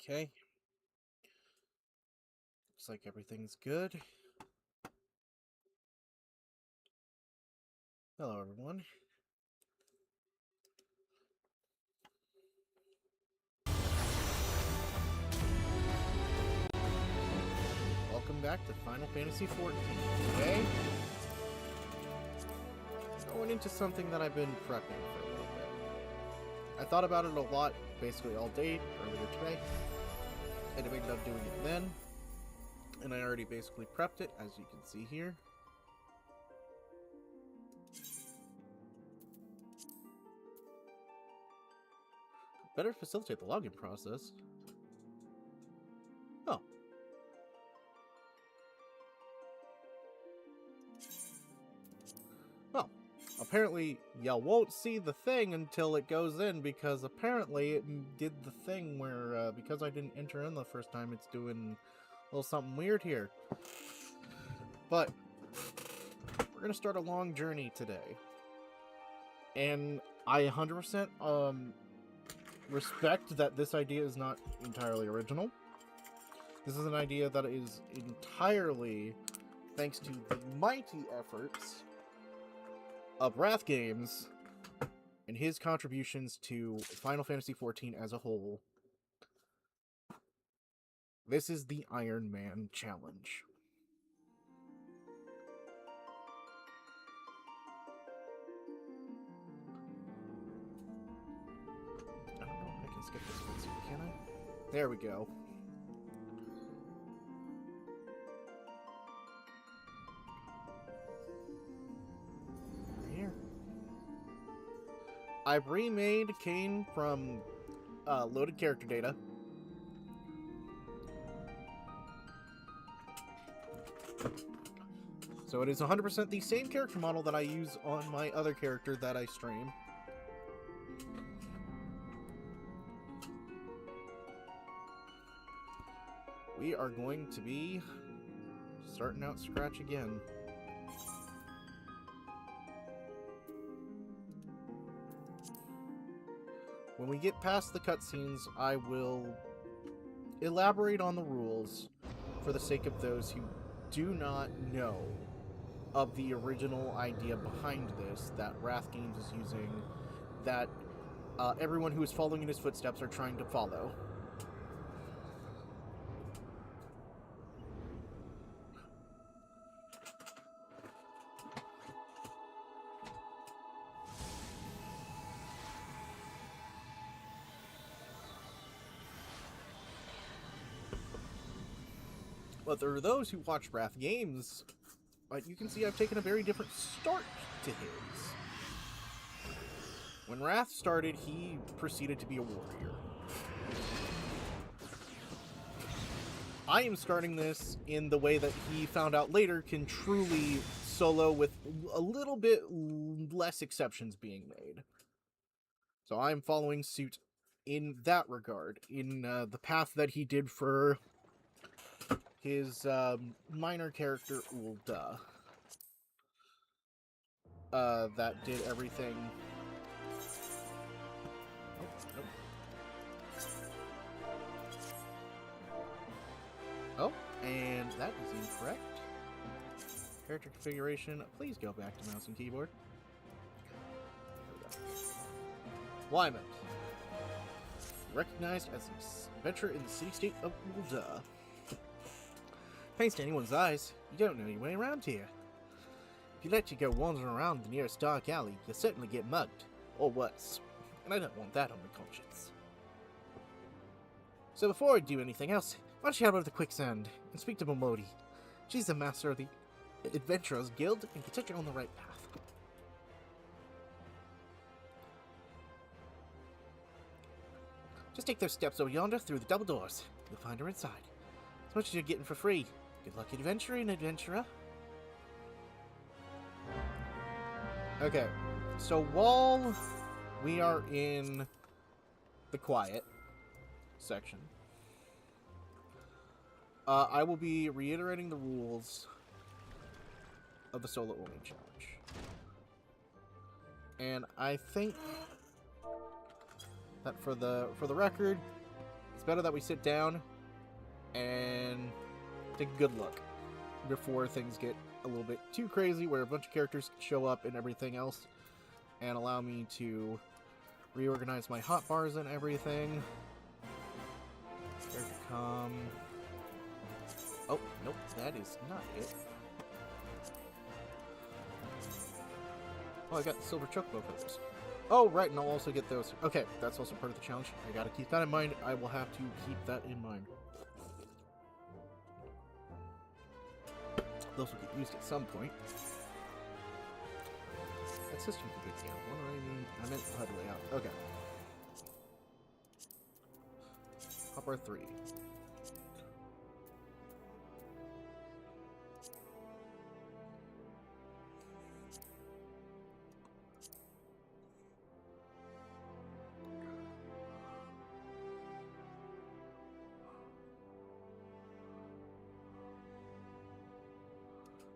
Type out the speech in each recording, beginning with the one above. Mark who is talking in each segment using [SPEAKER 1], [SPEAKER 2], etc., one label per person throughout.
[SPEAKER 1] Okay. Looks like everything's good. Hello, everyone. Welcome back to Final Fantasy XIV. Today, going into something that I've been prepping for a little bit. I thought about it a lot, basically all day, earlier today. I ended up doing it then. And I already basically prepped it, as you can see here. Better facilitate the login process. Oh. Well, apparently y'all won't see the thing until it goes in, because apparently it did the thing where, because I didn't enter in the first time, it's doing a little something weird here. But we're gonna start a long journey today. And I 100% respect that this idea is not entirely original. This is an idea that is entirely thanks to the mighty efforts of Wrath Games and his contributions to Final Fantasy XIV as a whole. This is the Ironman challenge. I don't know if I can skip this one, can I? There we go. Here. I've remade Kane from loaded character data. So it is 100% the same character model that I use on my other character that I stream. We are going to be starting out scratch again. When we get past the cutscenes, I will elaborate on the rules for the sake of those who do not know of the original idea behind this that Wrath Games is using, that everyone who is following in his footsteps are trying to follow. But there are those who watch Wrath Games, but you can see I've taken a very different start to his. When Wrath started, he proceeded to be a warrior. I am starting this in the way that he found out later can truly solo with a little bit less exceptions being made. So I'm following suit in that regard, in the path that he did for his minor character Ulda. That did everything. Oh, and that is incorrect. Character configuration. Please go back to mouse and keyboard. There we go. Wyman. Recognized as an adventurer in the city-state of Ulda. Thanks to anyone's eyes, you don't know your way around here. If you let you go wandering around the nearest dark alley, you'll certainly get mugged, or worse. And I don't want that on my conscience. So before I do anything else, why don't you head over to the Quicksand and speak to Momodi. She's the master of the Adventurers Guild and can set you on the right path. Just take those steps over yonder through the double doors. You'll find her inside. As much as you're getting for free. Good luck, adventurer and adventurer. Okay, so while we are in the quiet section, I will be reiterating the rules of the solo only challenge. And I think that for the record, it's better that we sit down and take a good look before things get a little bit too crazy, where a bunch of characters show up and everything else, and allow me to reorganize my hotbars and everything. Character com. Oh, nope, that is not it. Oh, I got the silver chocobo feathers. Oh, right, and I'll also get those. Okay, that's also part of the challenge. I gotta keep that in mind. I will have to keep that in mind. Those will get used at some point. That system's a big deal. What do I mean? I meant HUD layout. Okay. Hotbar 3.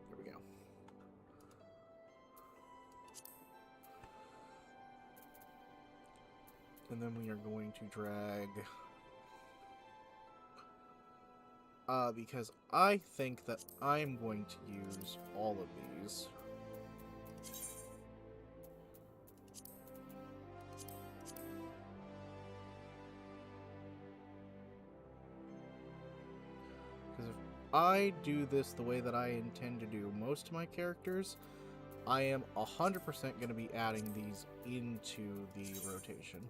[SPEAKER 1] There we go. And then we are going to drag... because I think that I'm going to use all of these. Because if I do this the way that I intend to do most of my characters, I am 100% going to be adding these into the rotation.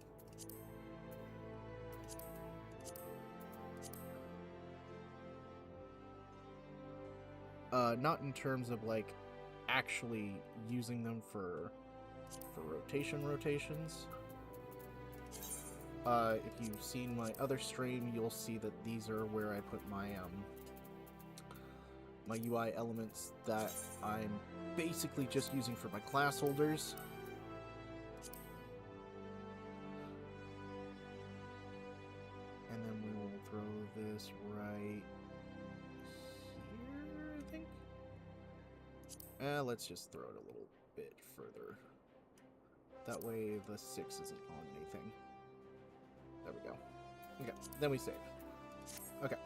[SPEAKER 1] Not in terms of, like, actually using them for rotations. If you've seen my other stream, you'll see that these are where I put my, my UI elements that I'm basically just using for my class holders. And then we will throw this right... let's just throw it a little bit further. That way the 6 isn't on anything. There we go. Okay, then we save. Okay.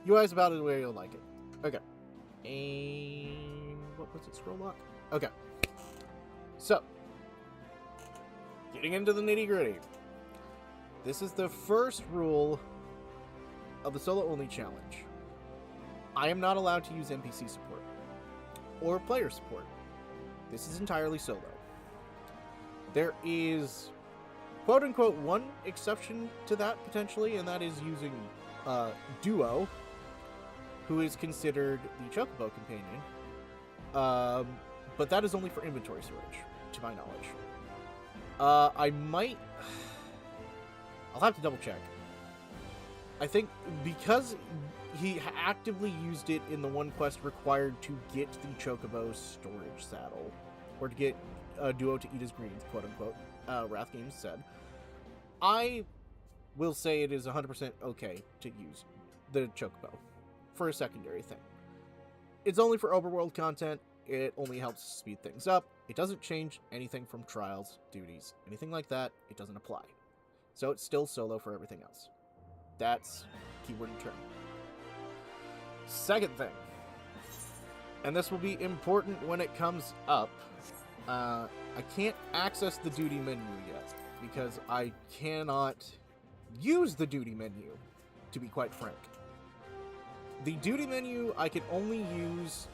[SPEAKER 1] UI's about the way you'll like it. Okay. And... what was it? Scroll lock? Okay. So. Getting into the nitty-gritty. This is the first rule of the solo-only challenge. I am not allowed to use NPC support or player support. This is entirely solo. There is, quote-unquote, one exception to that, potentially, and that is using Duo, who is considered the Chocobo companion. But that is only for inventory storage, to my knowledge. I might... I'll have to double-check. I think because he actively used it in the one quest required to get the Chocobo storage saddle, or to get Duo to eat his greens, quote-unquote, Wrath Games said, I will say it is 100% okay to use the Chocobo for a secondary thing. It's only for overworld content. It only helps speed things up. It doesn't change anything from trials, duties, anything like that. It doesn't apply. So it's still solo for everything else. That's keyword and term. Second thing, and this will be important when it comes up, I can't access the duty menu yet, because I cannot use the duty menu, to be quite frank. The duty menu I can only use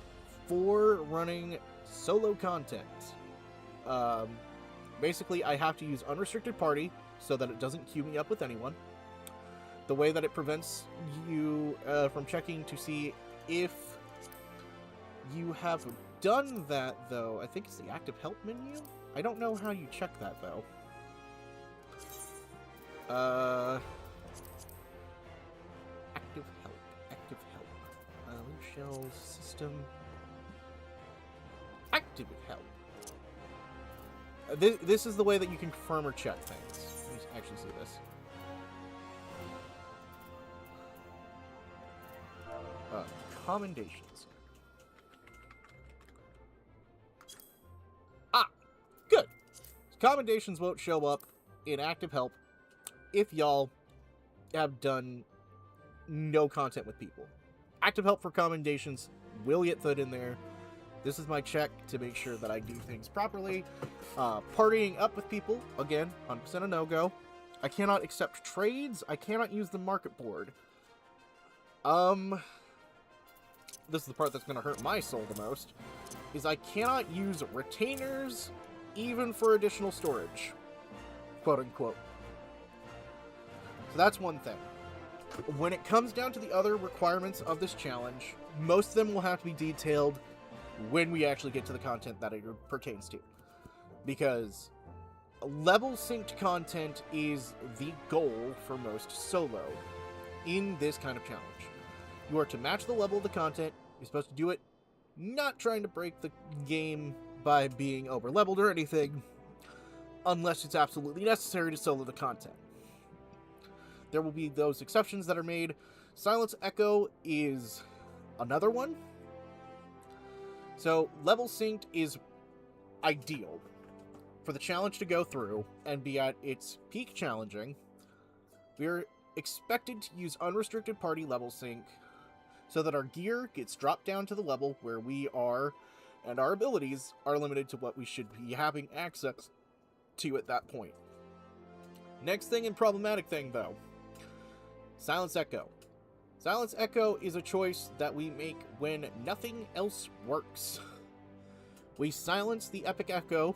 [SPEAKER 1] for running solo content. Basically, I have to use unrestricted party, so that it doesn't queue me up with anyone. The way that it prevents you from checking to see if you have done that, though, I think it's the active help menu? I don't know how you check that, though. Active help. Shell system. Active help. This is the way that you can confirm or check things. Let me actually see this. Commendations. Good. Commendations won't show up in active help if y'all have done no content with people. Active help for commendations will get put in there. This is my check to make sure that I do things properly. Partying up with people, again, 100% a no-go. I cannot accept trades. I cannot use the market board. This is the part that's going to hurt my soul the most, is I cannot use retainers even for additional storage, quote unquote. So that's one thing. When it comes down to the other requirements of this challenge, most of them will have to be detailed when we actually get to the content that it pertains to. Because level synced content is the goal for most solo in this kind of challenge. You are to match the level of the content. You're supposed to do it not trying to break the game by being over leveled or anything, unless it's absolutely necessary to solo the content. There will be those exceptions that are made. Silence Echo is another one. So level synced is ideal for the challenge to go through and be at its peak challenging. We're expected to use unrestricted party level sync so that our gear gets dropped down to the level where we are, and our abilities are limited to what we should be having access to at that point. Next thing and problematic thing, though. Silence Echo. Silence Echo is a choice that we make when nothing else works. We silence the Epic Echo,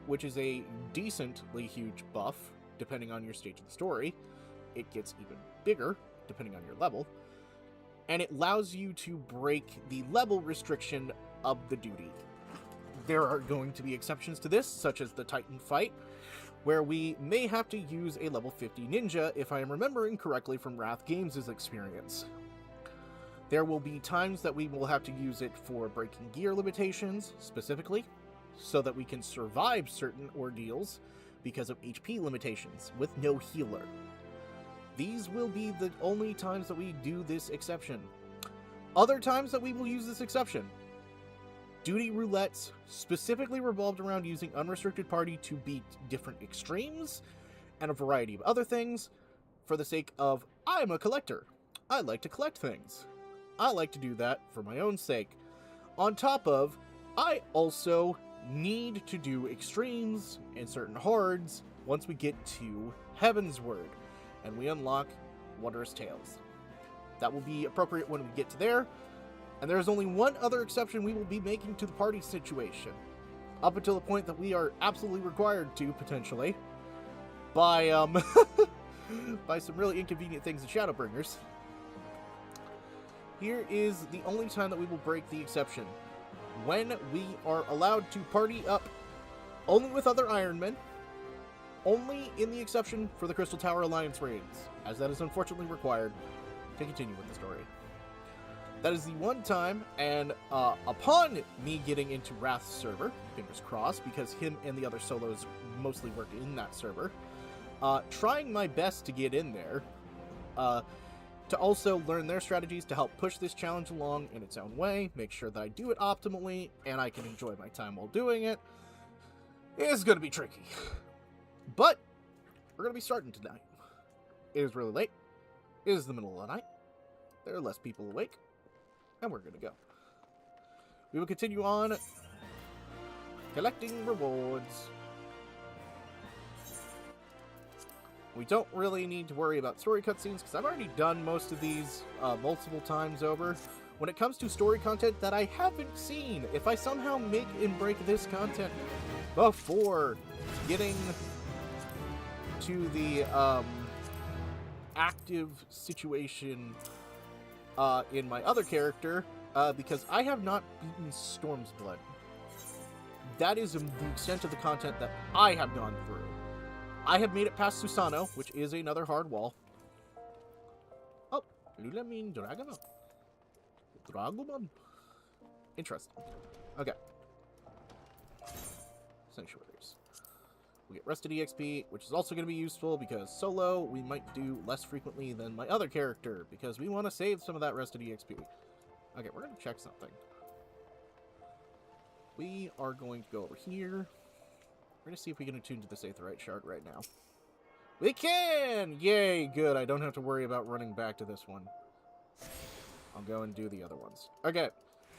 [SPEAKER 1] which is a decently huge buff, depending on your stage of the story. It gets even bigger, depending on your level. And it allows you to break the level restriction of the duty. There are going to be exceptions to this, such as the Titan fight, where we may have to use a level 50 ninja, if I am remembering correctly from Wrath Games' experience. There will be times that we will have to use it for breaking gear limitations, specifically, so that we can survive certain ordeals because of HP limitations, with no healer. These will be the only times that we do this exception. Other times that we will use this exception. Duty roulettes specifically revolved around using unrestricted party to beat different extremes and a variety of other things for the sake of, I'm a collector. I like to collect things. I like to do that for my own sake. On top of, I also need to do extremes and certain hards once we get to Heaven's Word and we unlock Wondrous Tales. That will be appropriate when we get to there. And there is only one other exception we will be making to the party situation, up until the point that we are absolutely required to, potentially, by by some really inconvenient things in Shadowbringers. Here is the only time that we will break the exception. When we are allowed to party up only with other Ironmen, only in the exception for the Crystal Tower Alliance raids, as that is unfortunately required to continue with the story. That is the one time, and upon me getting into Wrath's server, fingers crossed, because him and the other solos mostly work in that server, trying my best to get in there, to also learn their strategies to help push this challenge along in its own way, make sure that I do it optimally, and I can enjoy my time while doing it, is going to be tricky. But we're going to be starting tonight. It is really late. It is the middle of the night. There are less people awake. And we're going to go. We will continue on collecting rewards. We don't really need to worry about story cutscenes because I've already done most of these multiple times over. When it comes to story content that I haven't seen, if I somehow make and break this content before getting to the active situation in my other character, because I have not beaten Storm's Blood. That is the extent of the content that I have gone through. I have made it past Susano, which is another hard wall. Oh, Lulamin Dragomon. Dragomon. Interesting. Okay. Sanctuaries. We get Rested EXP, which is also going to be useful because solo we might do less frequently than my other character because we want to save some of that Rested EXP. Okay, we're going to check something. We are going to go over here. We're going to see if we can attune to this Aetheryte shard right now. We can! Yay, good. I don't have to worry about running back to this one. I'll go and do the other ones. Okay,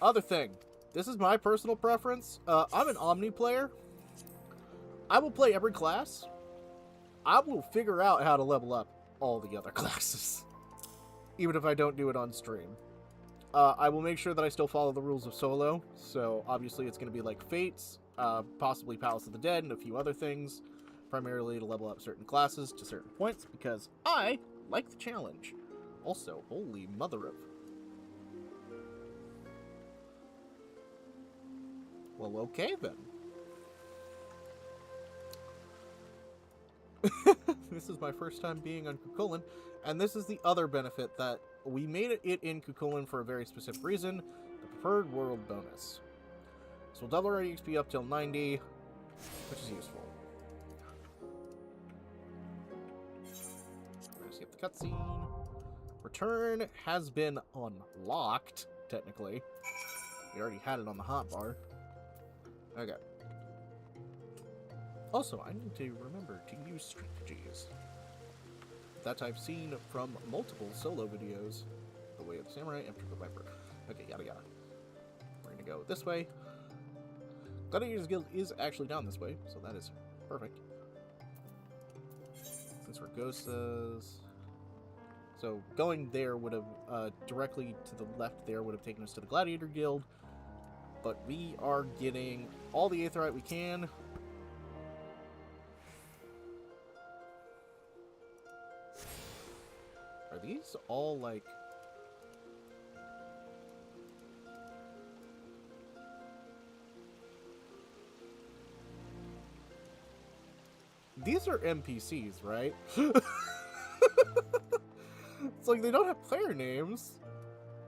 [SPEAKER 1] other thing. This is my personal preference. I'm an Omni player. I will play every class. I will figure out how to level up all the other classes. Even if I don't do it on stream. I will make sure that I still follow the rules of solo. So, obviously, it's going to be like Fates, possibly Palace of the Dead, and a few other things. Primarily to level up certain classes to certain points, because I like the challenge. Also, holy mother of... Well, okay then. This is my first time being on Cuchulainn, and this is the other benefit that we made it in Cuchulainn for a very specific reason, the preferred world bonus. So we'll double our EXP up till 90, which is useful. Let's skip the cutscene. Return has been unlocked, technically. We already had it on the hotbar. Okay. Also, I need to remember to use strategies that I've seen from multiple solo videos. The Way of the Samurai, After the Viper. Okay, yada yada. We're gonna go this way. Gladiators Guild is actually down this way, so that is perfect. Since we're Ghostas. So going there would have, directly to the left there would have taken us to the Gladiator Guild. But we are getting all the Aetheryte we can. Are these all, like... These are NPCs, right? It's like they don't have player names.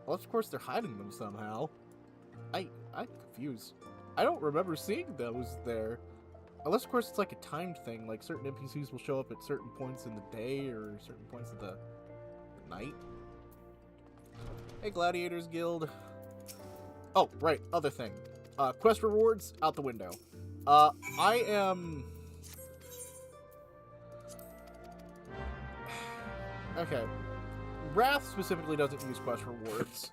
[SPEAKER 1] Well, of course they're hiding them somehow. I'm confused. I don't remember seeing those there. Unless, of course, it's like a timed thing. Like, certain NPCs will show up at certain points in the day or certain points of the night. Hey, Gladiators Guild. Oh, right. Other thing. Quest rewards, out the window. I am... Okay. Wrath specifically doesn't use quest rewards.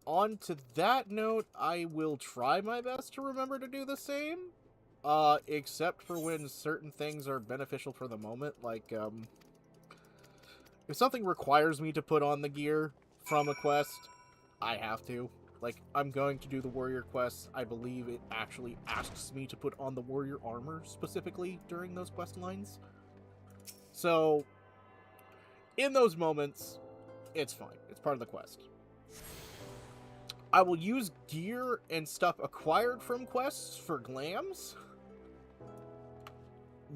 [SPEAKER 1] On to that note, I will try my best to remember to do the same. Except for when certain things are beneficial for the moment, like, if something requires me to put on the gear from a quest, I have to. Like, I'm going to do the warrior quest. I believe it actually asks me to put on the warrior armor specifically during those quest lines. So, in those moments, it's fine. It's part of the quest. I will use gear and stuff acquired from quests for glams.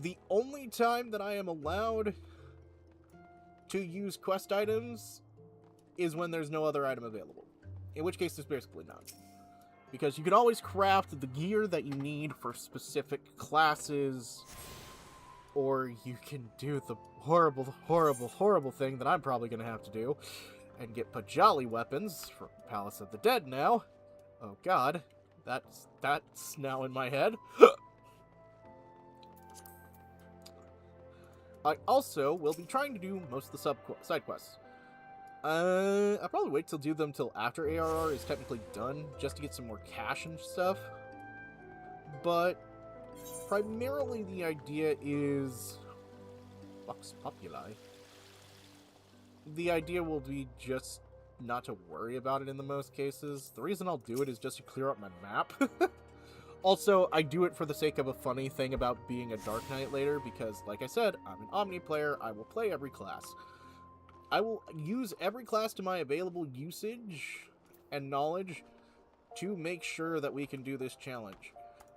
[SPEAKER 1] The only time that I am allowed to use quest items is when there's no other item available. In which case, there's basically none. Because you can always craft the gear that you need for specific classes, or you can do the horrible, horrible, horrible thing that I'm probably going to have to do, and get Pajali weapons from Palace of the Dead now. Oh god, that's now in my head. I also will be trying to do most of the side quests. I'll probably wait till do them till after ARR is technically done, just to get some more cash and stuff. But primarily the idea is Vox Populi. The idea will be just not to worry about it in the most cases. The reason I'll do it is just to clear up my map. Also, I do it for the sake of a funny thing about being a Dark Knight later, because, like I said, I'm an Omni player, I will play every class. I will use every class to my available usage and knowledge to make sure that we can do this challenge.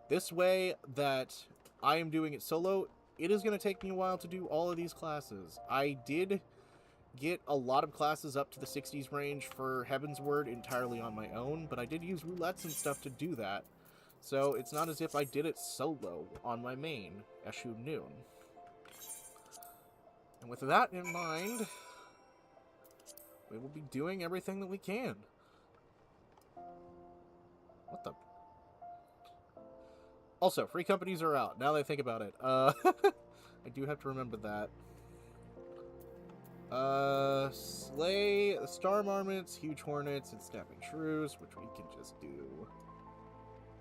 [SPEAKER 1] This way that I am doing it solo, it is going to take me a while to do all of these classes. I did get a lot of classes up to the 60s range for Heaven's Word entirely on my own, but I did use roulettes and stuff to do that. So it's not as if I did it solo on my main, Eshu Noon. And with that in mind, we will be doing everything that we can. What the? Also, free companies are out, now that I think about it. I do have to remember that. Slay the Storm Armaments, Huge Hornets, and Snapping Shrews, which we can just do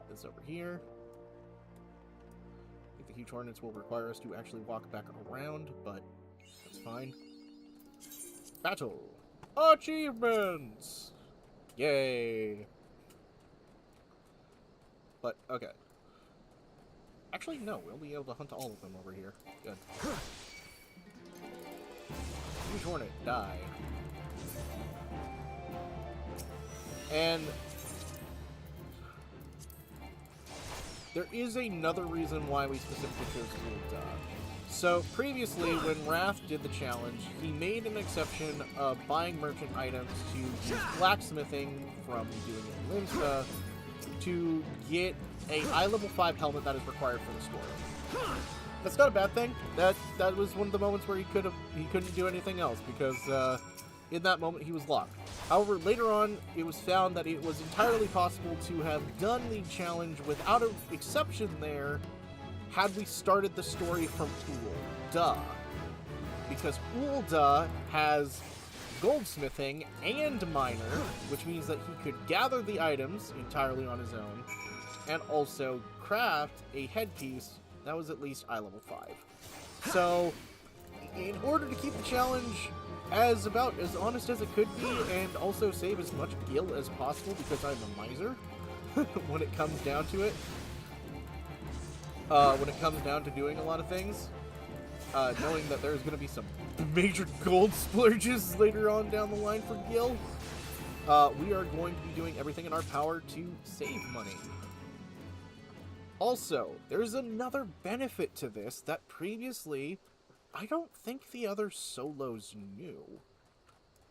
[SPEAKER 1] this over here. I think the Huge Hornets will require us to actually walk back around, but that's fine. Battle! Achievements! Yay! But, okay. Actually, no, we'll be able to hunt all of them over here. Good. Huge Hornet, die. And there is another reason why we specifically chose Ul'dah. So, previously, when Wrath did the challenge, he made an exception of buying merchant items to use blacksmithing from doing it in Limsa to get a high level 5 helmet that is required for the story. That's not a bad thing. That was one of the moments where he couldn't do anything else because in that moment he was locked. However, later on it was found that it was entirely possible to have done the challenge without an exception there had we started the story from Ul'dah. Because Ul'dah has goldsmithing and miner, which means that he could gather the items entirely on his own and also craft a headpiece that was at least eye level 5. So, in order to keep the challenge as about as honest as it could be and also save as much gil as possible because I'm a miser when it comes down to it, when it comes down to doing a lot of things, knowing that there's going to be some major gold splurges later on down the line for gil, we are going to be doing everything in our power to save money. Also, there's another benefit to this that previously I don't think the other solos knew,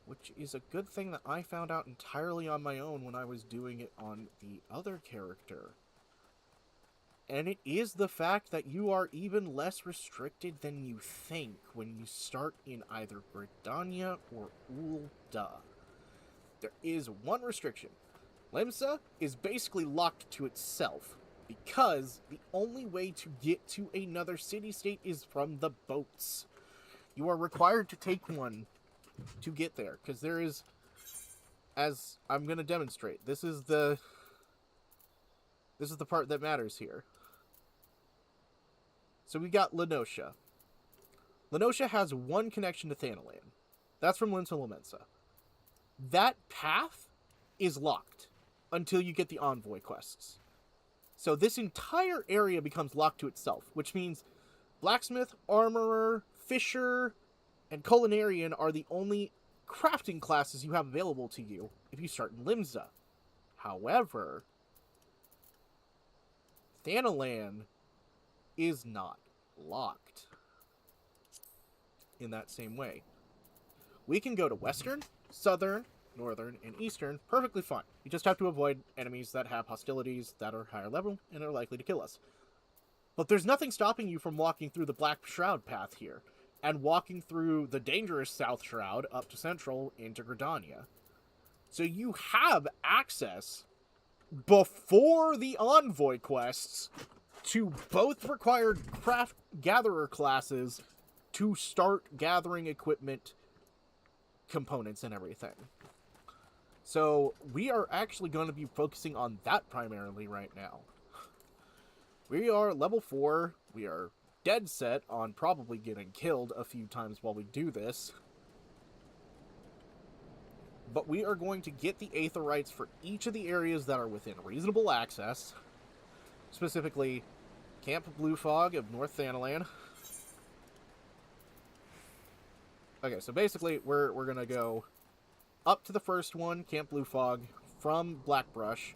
[SPEAKER 1] which is a good thing that I found out entirely on my own when I was doing it on the other character. And it is the fact that you are even less restricted than you think when you start in either Gridania or Ul'dah. There is one restriction. Limsa is basically locked to itself, because the only way to get to another city-state is from the boats. You are required to take one to get there, because there is, as I'm going to demonstrate, this is the part that matters here. So we got Lenosha. Lenosha has one connection to Thanalan. That's from Limsa Lamensa. That path is locked until you get the envoy quests. So this entire area becomes locked to itself, which means blacksmith, armorer, fisher, and culinarian are the only crafting classes you have available to you if you start in Limsa. However, Thanalan is not locked in that same way. We can go to Western, Southern, Northern, and Eastern perfectly fine. You just have to avoid enemies that have hostilities that are higher level and are likely to kill us. But there's nothing stopping you from walking through the Black Shroud path here, and walking through the dangerous South Shroud up to Central into Gridania. So you have access before the envoy quests to both required craft gatherer classes to start gathering equipment, components, and everything. So we are actually going to be focusing on that primarily right now. We are level 4. We are dead set on probably getting killed a few times while we do this. But we are going to get the Aetherites for each of the areas that are within reasonable access. Specifically, Camp Blue Fog of North Thanalan. Okay, so basically we're going to go up to the first one, Camp Blue Fog, from Blackbrush.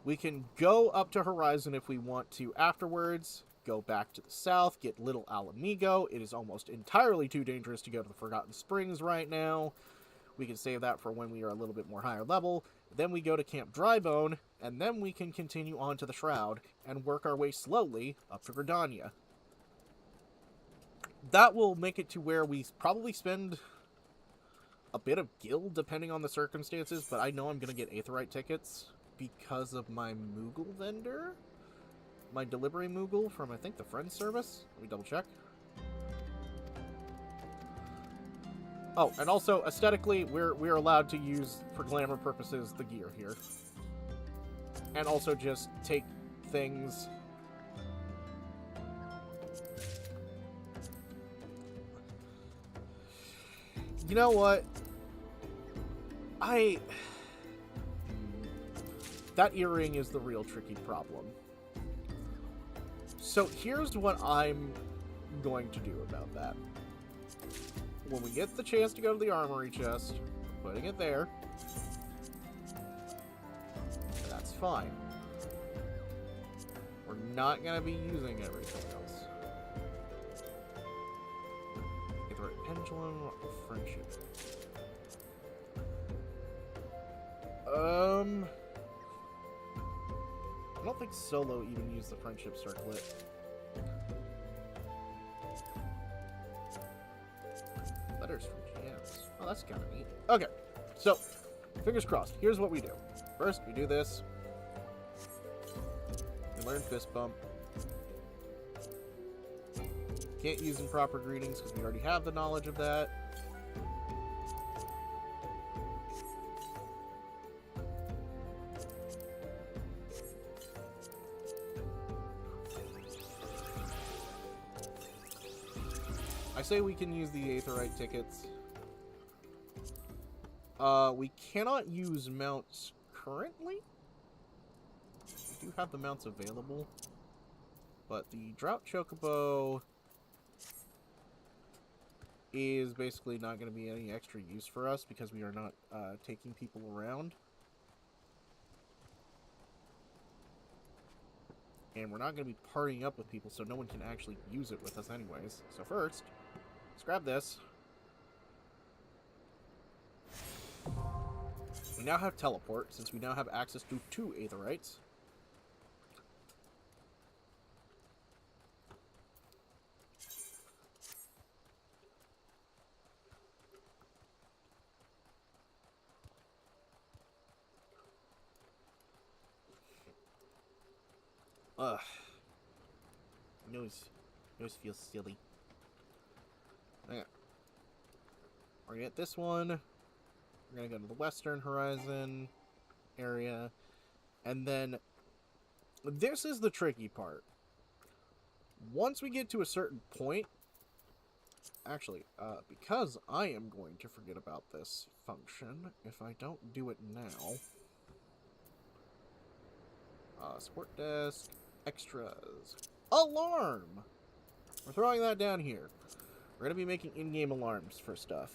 [SPEAKER 1] We can go up to Horizon if we want to afterwards, go back to the south, get Little Alamigo. It is almost entirely too dangerous to go to the Forgotten Springs right now. We can save that for when we are a little bit more higher level. Then we go to Camp Drybone, and then we can continue on to the Shroud and work our way slowly up to Gridania. That will make it to where we probably spend a bit of gil depending on the circumstances, but I know I'm going to get Aetherite tickets because of my Moogle vendor, my delivery Moogle from, I think, the Friends service. Let me double check. Oh, and also, aesthetically, we're allowed to use, for glamour purposes, the gear here. And also just take things... You know what? That earring is the real tricky problem. So here's what I'm going to do about that. When we get the chance to go to the armory chest, putting it there. That's fine. We're not going to be using everything else. Get the right pendulum, friendship. I don't think Solo even used the friendship circlet. Letters from GMs. Oh, that's kind of neat. Okay, so, fingers crossed. Here's what we do. First, we do this. We learn Fist Bump. Can't use improper greetings because we already have the knowledge of that. I say we can use the Aetherite tickets. We cannot use mounts currently. We do have the mounts available. But the Drought Chocobo is basically not going to be any extra use for us because we are not taking people around. And we're not going to be partying up with people, so no one can actually use it with us anyways. So first, let's grab this. We now have teleport, since we now have access to 2 Aetherites. Ugh. Nose feels silly. Okay. We're gonna get this one. We're gonna go to the Western Horizon area. And then this is the tricky part. Once we get to a certain point, actually, because I am going to forget about this function if I don't do it now. Support desk, extras, alarm! We're throwing that down here. We're going to be making in-game alarms for stuff.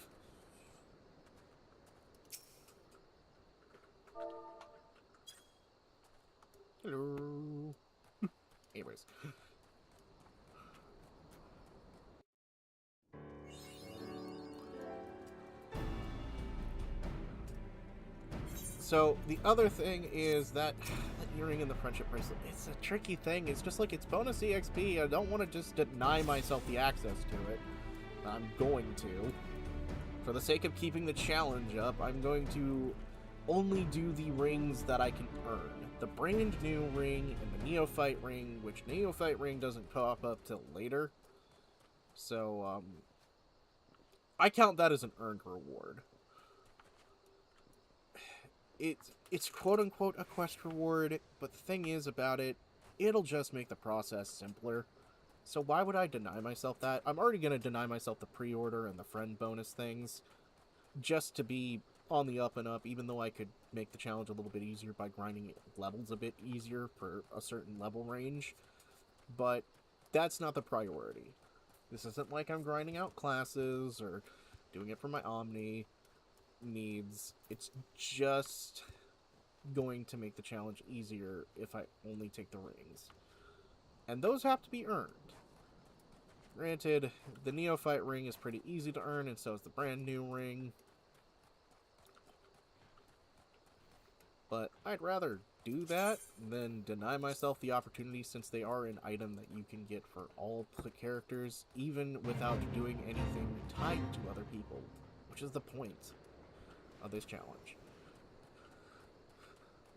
[SPEAKER 1] Hello. Anyways. So, the other thing is that earring and the friendship bracelet, it's a tricky thing. It's just like, it's bonus EXP. I don't want to just deny myself the access to it. I'm going to. For the sake of keeping the challenge up, I'm going to only do the rings that I can earn. The brand new ring and the Neophyte ring, which Neophyte ring doesn't pop up till later. So, I count that as an earned reward. It's quote-unquote a quest reward, but the thing is about it, it'll just make the process simpler. So why would I deny myself that? I'm already going to deny myself the pre-order and the friend bonus things, just to be on the up and up, even though I could make the challenge a little bit easier by grinding levels a bit easier for a certain level range. But that's not the priority. This isn't like I'm grinding out classes or doing it for my Omni needs. It's just going to make the challenge easier if I only take the rings. And those have to be earned. Granted, the Neophyte ring is pretty easy to earn, and so is the brand new ring. But I'd rather do that than deny myself the opportunity, since they are an item that you can get for all the characters, even without doing anything tied to other people, which is the point of this challenge.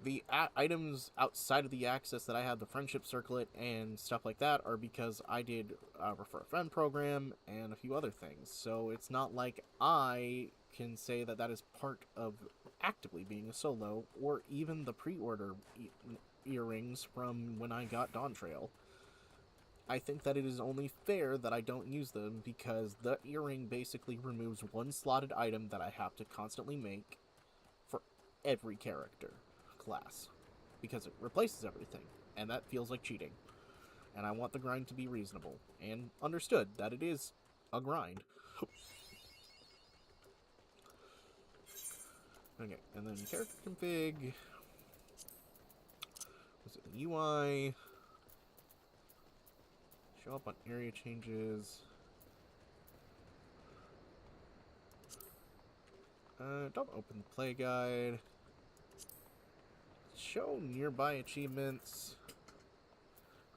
[SPEAKER 1] The items outside of the access that I have, the friendship circlet and stuff like that, are because I did refer a friend program and a few other things. So it's not like I can say that that is part of actively being a solo, or even the pre-order earrings from when I got Dawn Trail. I think that it is only fair that I don't use them because the earring basically removes one slotted item that I have to constantly make for every character class because it replaces everything, and that feels like cheating. And I want the grind to be reasonable and understood that it is a grind. Okay, and then character config. Was it the UI? Show up on area changes. Don't open the play guide. Show nearby achievements.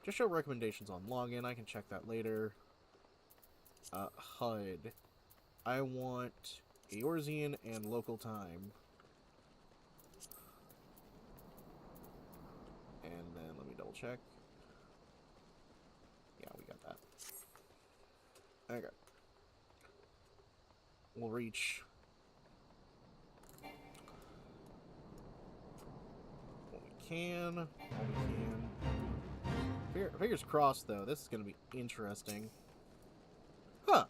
[SPEAKER 1] Just show recommendations on login. I can check that later. HUD. I want Eorzean and local time. And then let me double check. Yeah, we got that. Okay. We'll reach what we can. Fingers crossed, though. This is going to be interesting. Huh.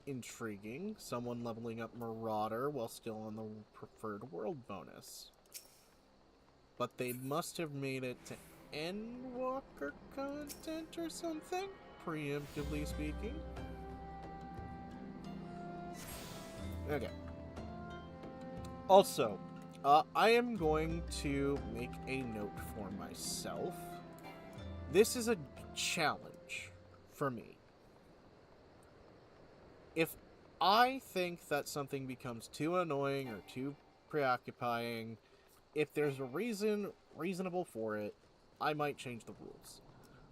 [SPEAKER 1] Intriguing. Someone leveling up Marauder while still on the preferred world bonus. But they must have made it to Endwalker content or something, preemptively speaking. Okay. Also, I am going to make a note for myself. This is a challenge for me. If I think that something becomes too annoying or too preoccupying, if there's a reasonable for it, I might change the rules.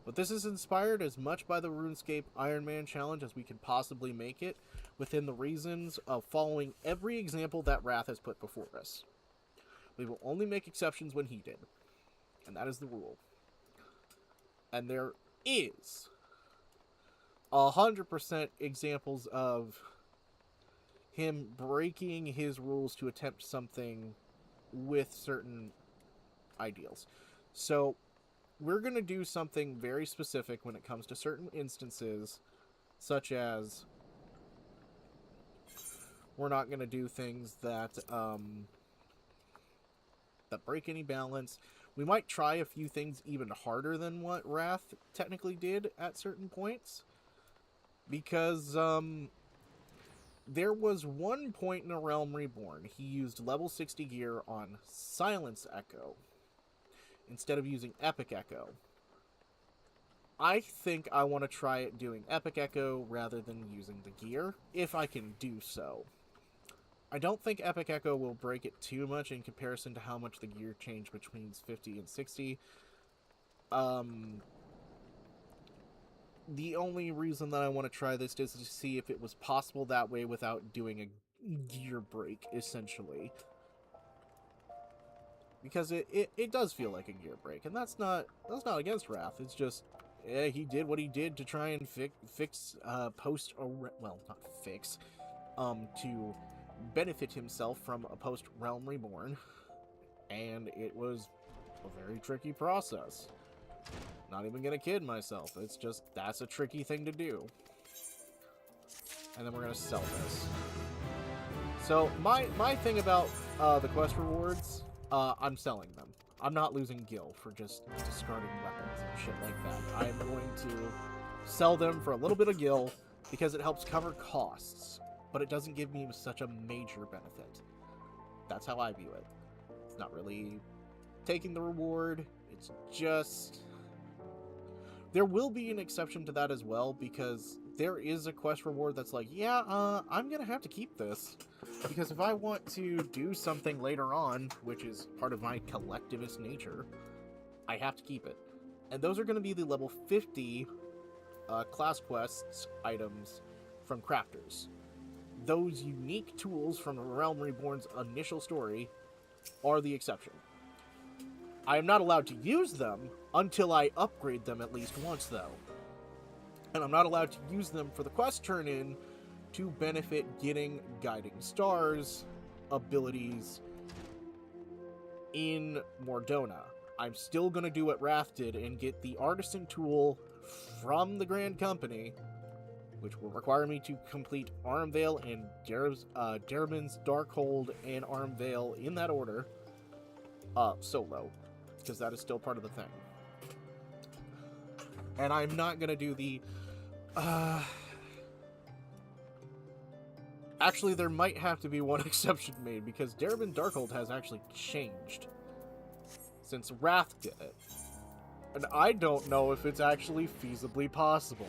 [SPEAKER 1] But this is inspired as much by the RuneScape Ironman challenge as we can possibly make it, within the reasons of following every example that Wrath has put before us. We will only make exceptions when he did. And that is the rule. And there is 100% examples of him breaking his rules to attempt something with certain ideals. So we're going to do something very specific when it comes to certain instances, such as we're not going to do things that that break any balance. We might try a few things even harder than what Wrath technically did at certain points, because there was one point in A Realm Reborn he used level 60 gear on Silence Echo instead of using Epic Echo. I think I want to try it doing Epic Echo rather than using the gear, if I can do so. I don't think Epic Echo will break it too much in comparison to how much the gear changed between 50 and 60. The only reason that I want to try this is to see if it was possible that way without doing a gear break, essentially. Because it does feel like a gear break, and that's not against Wrath. It's just he did what he did to try and fix post, or well, not fix, to benefit himself from a post Realm Reborn, and it was a very tricky process. Not even gonna kid myself. It's just, that's a tricky thing to do. And then we're gonna sell this. So my thing about the quest rewards, I'm selling them. I'm not losing gil for just discarding weapons and shit like that. I'm going to sell them for a little bit of gil because it helps cover costs, but it doesn't give me such a major benefit. That's how I view it. It's not really taking the reward. It's just... There will be an exception to that as well, because there is a quest reward that's like, yeah, I'm gonna have to keep this. Because if I want to do something later on, which is part of my collectivist nature, I have to keep it. And those are going to be the level 50 class quests items from crafters. Those unique tools from Realm Reborn's initial story are the exception. I am not allowed to use them until I upgrade them at least once, though. And I'm not allowed to use them for the quest turn-in to benefit getting Guiding Stars abilities in Mordona. I'm still going to do what Wrath did and get the Artisan tool from the Grand Company, which will require me to complete Armvale and Daraman's Darkhold and Armvale in that order, solo, because that is still part of the thing. And I'm not going to do the... Actually, there might have to be one exception made, because Daraman Darkhold has actually changed since Wrath did it. And I don't know if it's actually feasibly possible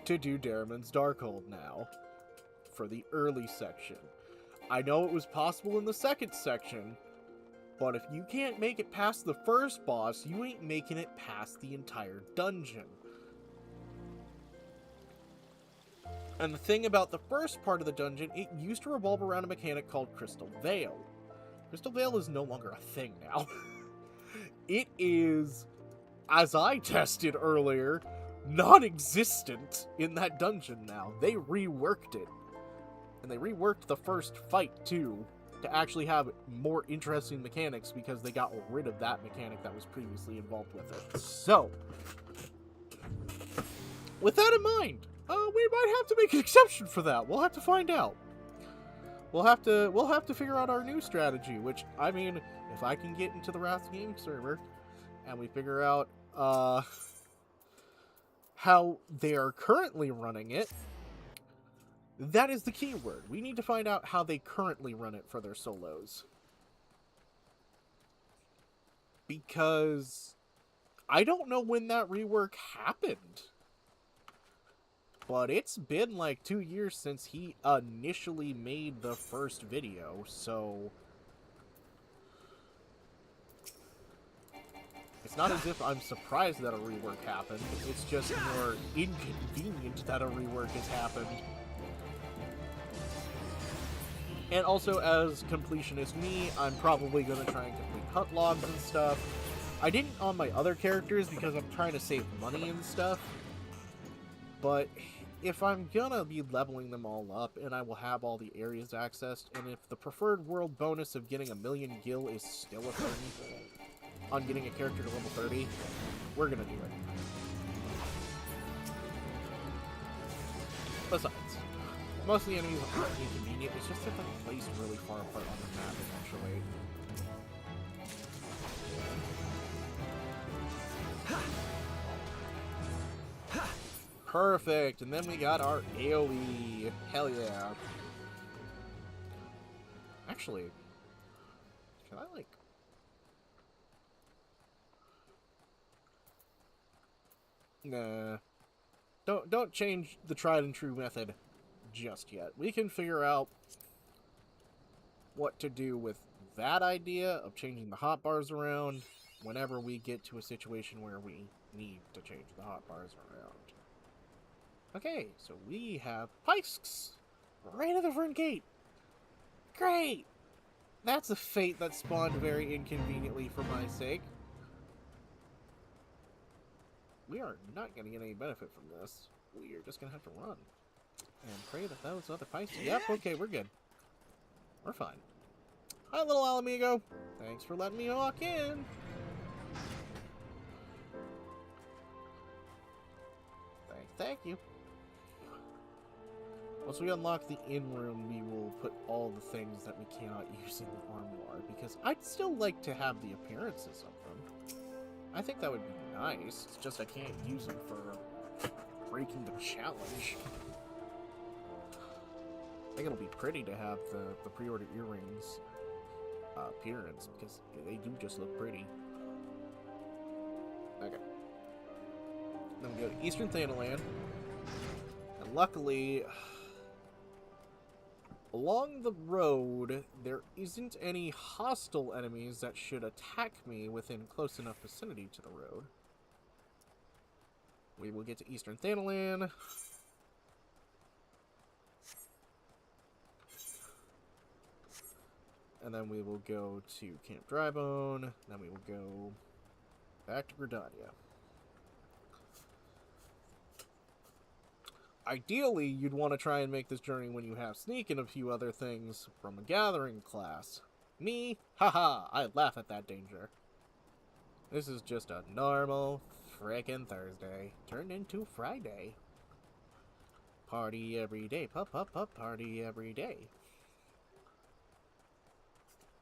[SPEAKER 1] to do Daraman's Darkhold now for the early section. I know it was possible in the second section, but if you can't make it past the first boss, you ain't making it past the entire dungeon. And the thing about the first part of the dungeon, it used to revolve around a mechanic called Crystal Veil. Crystal Veil is no longer a thing now. It is, as I tested earlier, non-existent in that dungeon now. They reworked it. And they reworked the first fight, too, to actually have more interesting mechanics because they got rid of that mechanic that was previously involved with it. So, with that in mind, we might have to make an exception for that. We'll have to find out. We'll have to figure out our new strategy, which, I mean, if I can get into the Wrath game server and we figure out how they are currently running it, that is the key word. We need to find out how they currently run it for their solos. Because I don't know when that rework happened. But it's been like 2 years since he initially made the first video, so it's not as if I'm surprised that a rework happened. It's just more inconvenient that a rework has happened. And also, as completionist me, I'm probably going to try and complete hunt logs and stuff. I didn't on my other characters because I'm trying to save money and stuff. But if I'm gonna be leveling them all up, and I will have all the areas accessed, and if the preferred world bonus of getting 1,000,000 gil is still a thing on getting a character to level 30, we're gonna do it. Besides, most of the enemies aren't inconvenient, it's just that they're placed really far apart on the map eventually. Perfect, and then we got our AoE. Hell yeah. Actually, can I, like... Nah. Don't change the tried and true method just yet. We can figure out what to do with that idea of changing the hotbars around whenever we get to a situation where we need to change the hotbars around. Okay, so we have Pikes right at the front gate. Great! That's a fate that spawned very inconveniently for my sake. We are not going to get any benefit from this. We are just going to have to run. And pray that those other Pikes... Yep, okay, we're good. We're fine. Hi, little Alamigo. Thanks for letting me walk in. Thank you. Once we unlock the in-room, we will put all the things that we cannot use in the armoire, because I'd still like to have the appearances of them. I think that would be nice, it's just I can't use them for breaking the challenge. I think it'll be pretty to have the pre-order earrings appearance, because they do just look pretty. Okay. Then we go to Eastern Thanalan, and luckily... along the road, there isn't any hostile enemies that should attack me within close enough vicinity to the road. We will get to Eastern Thanalan. and then we will go to Camp Drybone, then we will go back to Gridania. Ideally, you'd want to try and make this journey when you have Sneak and a few other things from a Gathering class. Me? Haha, I laugh at that danger. This is just a normal frickin' Thursday turned into Friday. Party every day, pup, party every day.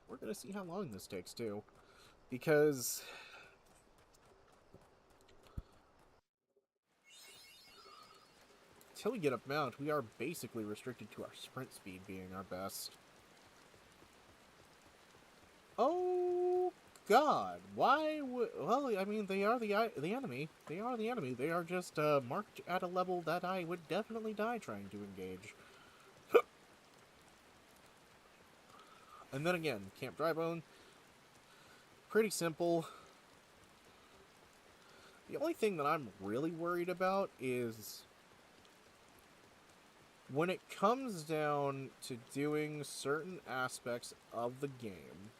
[SPEAKER 1] We're gonna see how long this takes, too. Because until we get up mount, we are basically restricted to our sprint speed being our best. Oh, God. Why would... Well, I mean, they are the enemy. They are the enemy. They are just marked at a level that I would definitely die trying to engage. And then again, Camp Drybone. Pretty simple. The only thing that I'm really worried about is when it comes down to doing certain aspects of the game,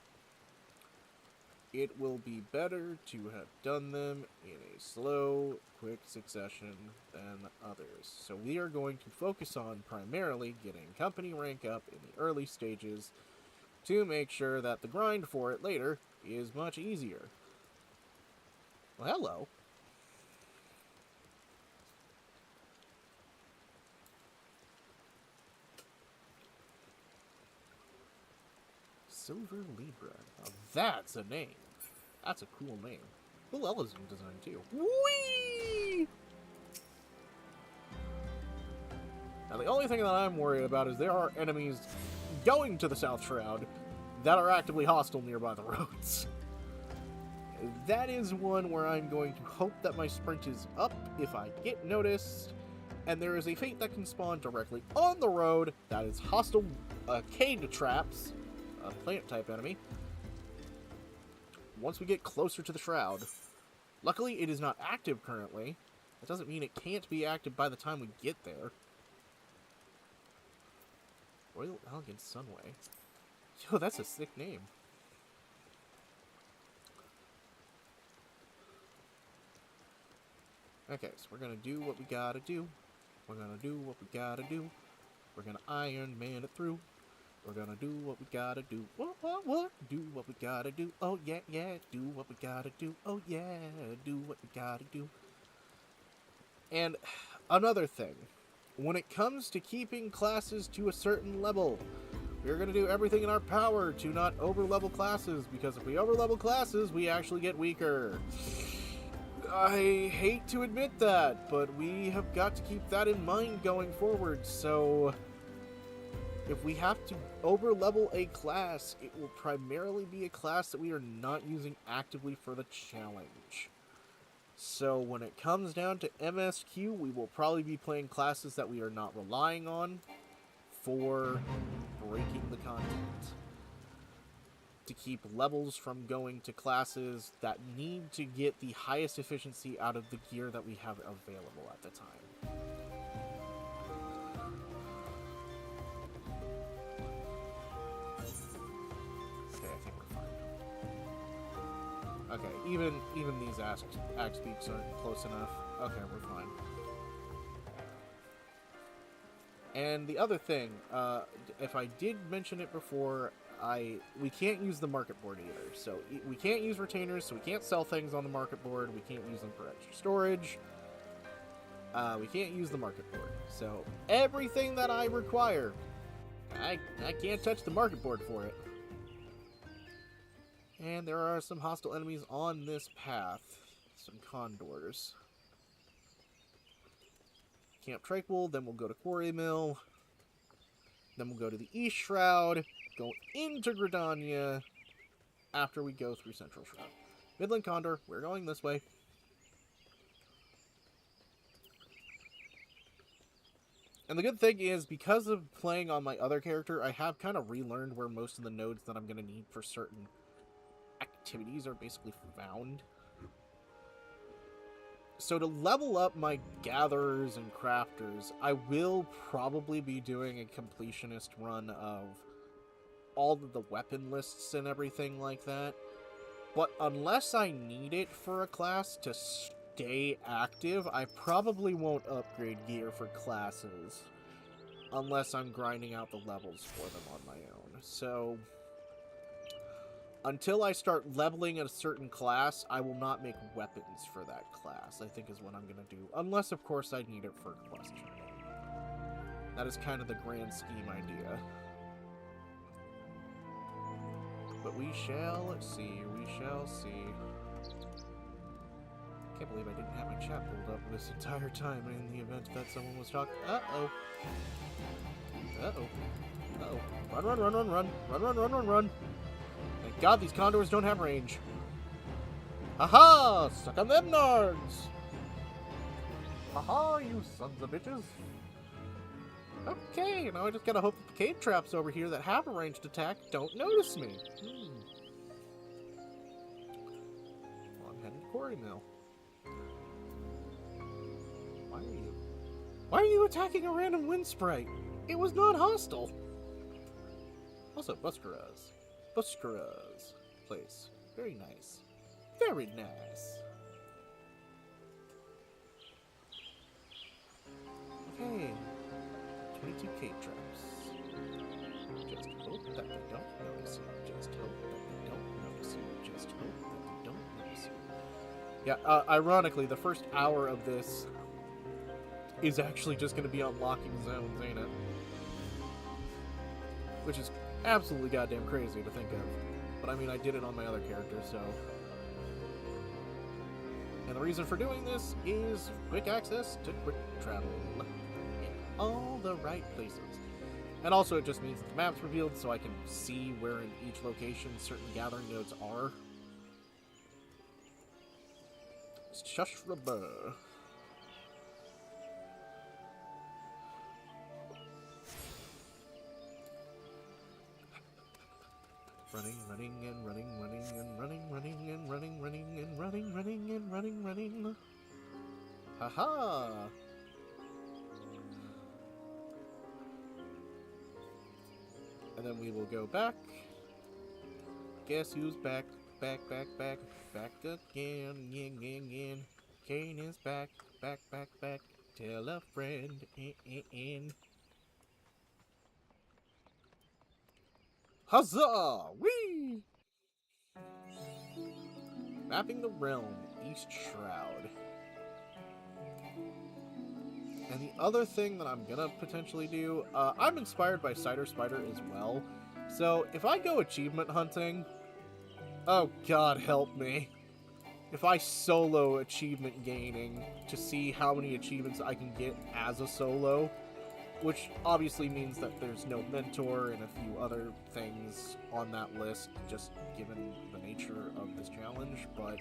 [SPEAKER 1] it will be better to have done them in a slow, quick succession than others. So we are going to focus on primarily getting company rank up in the early stages to make sure that the grind for it later is much easier. Well, hello. Silver Libra. Now that's a name. That's a cool name. Cool Ellison design, too. Whee! Now, the only thing that I'm worried about is there are enemies going to the South Shroud that are actively hostile nearby the roads. That is one where I'm going to hope that my sprint is up if I get noticed, and there is a fate that can spawn directly on the road that is hostile Cade traps, a plant-type enemy, once we get closer to the Shroud. Luckily, it is not active currently. That doesn't mean it can't be active by the time we get there. Royal Elegant Sunway. Yo, that's a sick name. Okay, so we're gonna do what we gotta do. We're gonna do what we gotta do. We're gonna Iron Man it through. We're gonna do what we gotta do. What? Do what we gotta do. Oh, yeah, yeah. Do what we gotta do. Oh, yeah. Do what we gotta do. And another thing. When it comes to keeping classes to a certain level, we're gonna do everything in our power to not over-level classes, because if we over-level classes, we actually get weaker. I hate to admit that, but we have got to keep that in mind going forward, so if we have to over-level a class, it will primarily be a class that we are not using actively for the challenge. So when it comes down to MSQ, we will probably be playing classes that we are not relying on for breaking the content, to keep levels from going to classes that need to get the highest efficiency out of the gear that we have available at the time. Okay, I think we're fine. Okay, even these axe beaks aren't close enough. Okay, we're fine. And the other thing, if I did mention it before, we can't use the market board either. So we can't use retainers, so we can't sell things on the market board. We can't use them for extra storage. We can't use the market board. So everything that I require, I can't touch the market board for it. And there are some hostile enemies on this path. Some condors. Camp Tranquil, then we'll go to Quarry Mill. Then we'll go to the East Shroud, go into Gridania after we go through Central Shroud. Midland Condor, we're going this way. And the good thing is, because of playing on my other character, I have kind of relearned where most of the nodes that I'm going to need for certain activities are basically found. So to level up my gatherers and crafters, I will probably be doing a completionist run of all of the weapon lists and everything like that. But unless I need it for a class to stay active, I probably won't upgrade gear for classes. Unless I'm grinding out the levels for them on my own. So, until I start leveling at a certain class, I will not make weapons for that class, I think is what I'm going to do. Unless, of course, I need it for a quest journey. That is kind of the grand scheme idea. But we shall see, we shall see. Can't believe I didn't have my chat pulled up this entire time in the event that someone was talking. Uh-oh. Uh-oh. Uh-oh. Run, run, run, run, run. Run, run, run, run, run. Thank God these condors don't have range. Haha! Suck on them nards! Haha, you sons of bitches. Okay, now I just gotta hope that the cave traps over here that have a ranged attack don't notice me. Well, I'm heading to Quarry Mill. Why are you attacking a random wind sprite? It was not hostile. Also, Buskara's place. Very nice. Very nice. Okay. 22 cave traps. Just hope that they don't notice you. Just hope that they don't notice you. Just hope that they don't notice you. Yeah, ironically, the first hour of this is actually just going to be unlocking zones, ain't it? Which is absolutely goddamn crazy to think of. But I mean, I did it on my other character, so... And the reason for doing this is quick access to quick travel in all the right places. And also it just means that the map's revealed so I can see where in each location certain gathering nodes are. Shushraba. Running, running, and running, running, and running, running, and running, running, and running, running, and running, running. Haha! And then we will go back. Guess who's back? Back, back, back, back again, again. Kane is back, back, back, back. Tell a friend, Huzzah! Whee! Mapping the Realm, East Shroud. And the other thing that I'm gonna potentially do, I'm inspired by Cider Spider as well. So if I go achievement hunting, oh God help me. If I solo achievement gaining to see how many achievements I can get as a solo, which obviously means that there's no mentor and a few other things on that list, just given the nature of this challenge, but...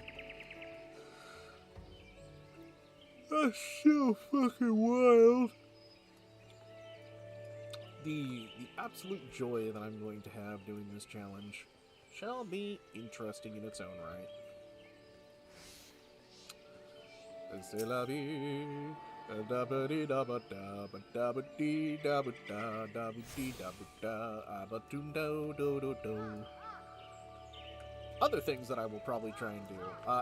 [SPEAKER 1] That's so fucking wild. The absolute joy that I'm going to have doing this challenge shall be interesting in its own right. C'est la vie. Other things that I will probably try and do.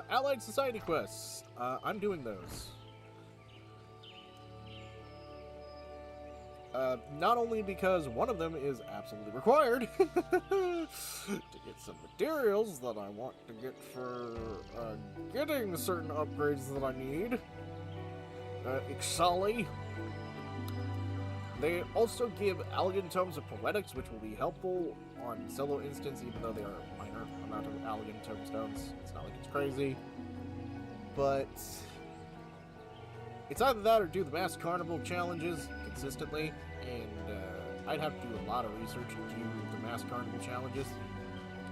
[SPEAKER 1] Allied Society quests. I'm doing those. Not only because one of them is absolutely required to get some materials that I want to get for getting certain upgrades that I need. XIV. They also give Allegan Tomes of Poetics, which will be helpful on solo instance, even though they are a minor amount of Allegan Tomestones. It's not like it's crazy. But it's either that or do the Masked Carnival challenges consistently, and I'd have to do a lot of research to do the Masked Carnival challenges,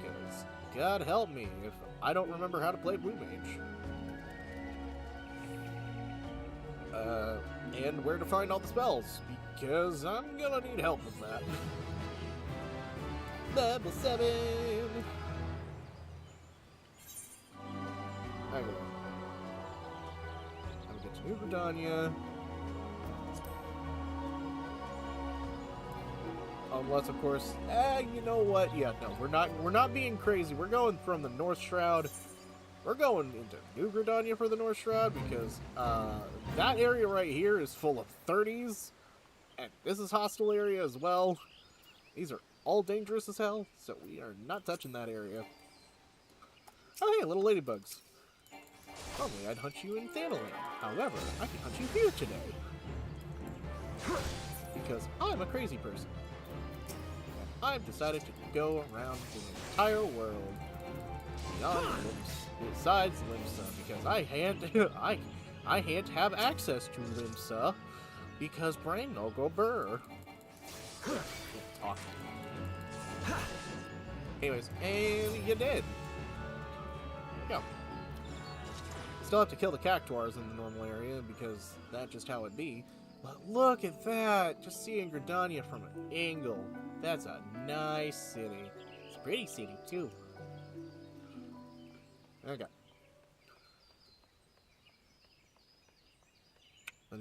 [SPEAKER 1] because God help me if I don't remember how to play Blue Mage. And where to find all the spells, because I'm gonna need help with that. Level 7! There we go. I'm gonna get to New Britannia. Unless, of course, you know what? Yeah, no, we're not being crazy. We're going from the North Shroud. We're going into New Gridania for the North Shroud because that area right here is full of 30s, and this is hostile area as well. These are all dangerous as hell, so we are not touching that area. Oh, hey, little ladybugs. Normally I'd hunt you in Thanalan. However, I can hunt you here today. Because I'm a crazy person. And I've decided to go around the entire world beyond besides Limsa, because I can't have access to Limsa because brain no go burr. Talk. Anyways, and you did. Go. Still have to kill the cactuars in the normal area because that's just how it be. But look at that! Just seeing Gridania from an angle. That's a nice city. It's a pretty city too. Okay. So,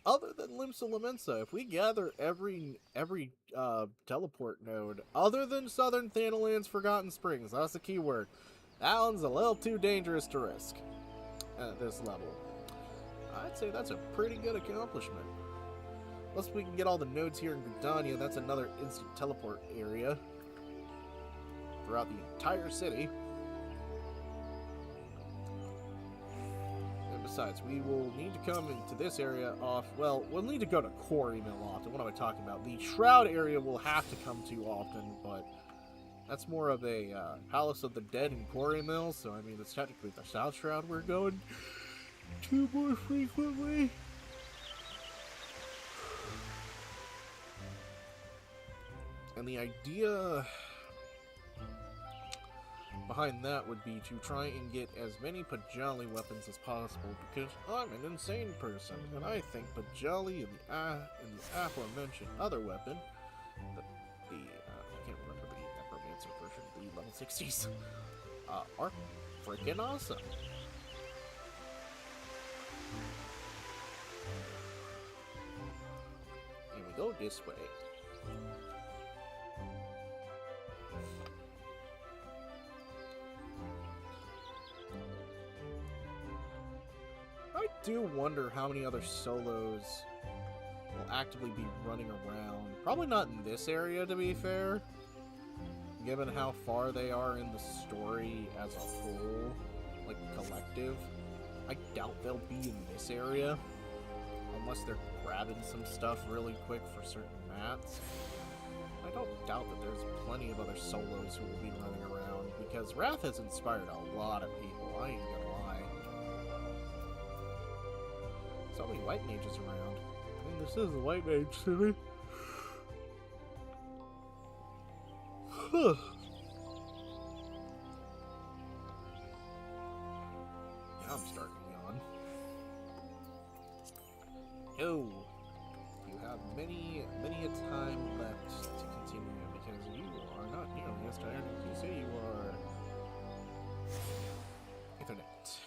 [SPEAKER 1] other than Limsa Lamensa, if we gather every teleport node, other than Southern Thanalan's Forgotten Springs, that's the key word. That one's a little too dangerous to risk at this level. I'd say that's a pretty good accomplishment. Plus, we can get all the nodes here in Gridania. That's another instant teleport area throughout the entire city. And besides, we will need to come into this area off. Well, we'll need to go to Quarry Mill often. What am I talking about? The Shroud area we'll have to come to often, but that's more of a Palace of the Dead and Quarry Mill. So, I mean, it's technically the South Shroud we're going to more frequently. And the idea behind that would be to try and get as many Pajali weapons as possible, because I'm an insane person, and I think Pajali and the aforementioned other weapon, I can't remember the Necromancer version, the level 60s, are freaking awesome. And we go this way. I do wonder how many other solos will actively be running around. Probably not in this area, to be fair. Given how far they are in the story as a whole, like collective. I doubt they'll be in this area. Unless they're grabbing some stuff really quick for certain mats. I don't doubt that there's plenty of other solos who will be running around, because Wrath has inspired a lot of people, I ain't gonna lie. So many white mages around. I mean, this is a white mage city. Yeah, I'm starting to yawn. Oh, you have many a time left to continue, because you are not nearly as tired as you say you are. Ethernet.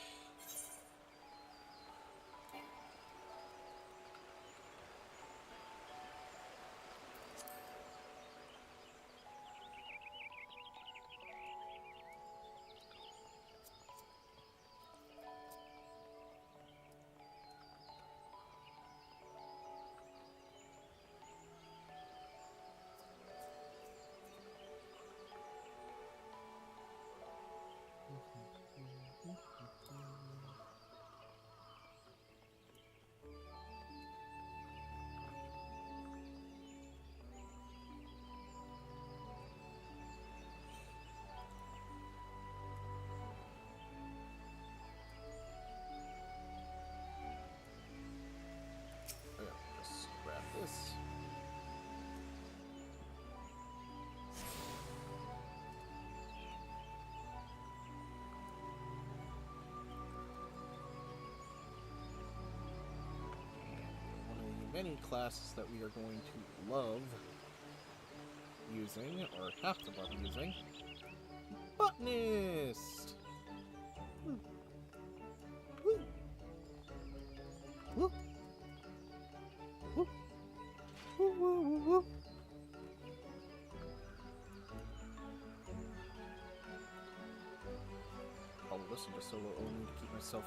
[SPEAKER 1] Okay, let's grab this. Many classes that we are going to love using, or have to love using. Botanist! Woo. Woo. Woo. Woo. Woo, woo, woo, woo. I'll listen to solo only to keep myself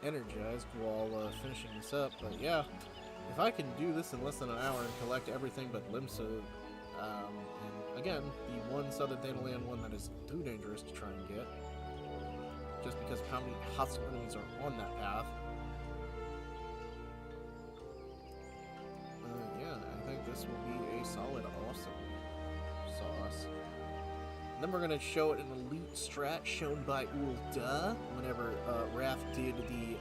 [SPEAKER 1] energized while finishing this up, but yeah, if I can do this in less than an hour and collect everything but Limsa, and again, the one Southern Thanalan one that is too dangerous to try and get, just because of how many hostile enemies are on that path. Yeah, I think this will be a solid awesome sauce. And then we're going to show it an elite strat shown by Ulda whenever Raph did the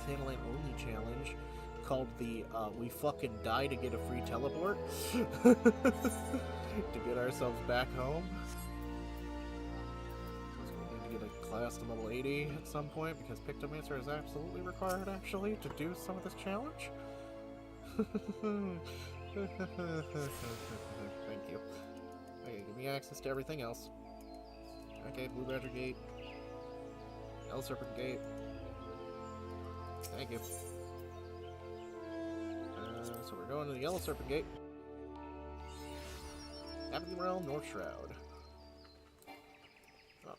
[SPEAKER 1] Thanalan only challenge called the We Fucking Die to Get a Free Teleport to get ourselves back home. So we need to get a class to level 80 at some point because Pictomancer is absolutely required actually to do some of this challenge. Thank you. Okay, give me access to everything else. Okay, Blue Badger Gate. Yellow Serpent Gate. Thank you. So we're going to the Yellow Serpent Gate. Apathy Realm, North Shroud. Oh.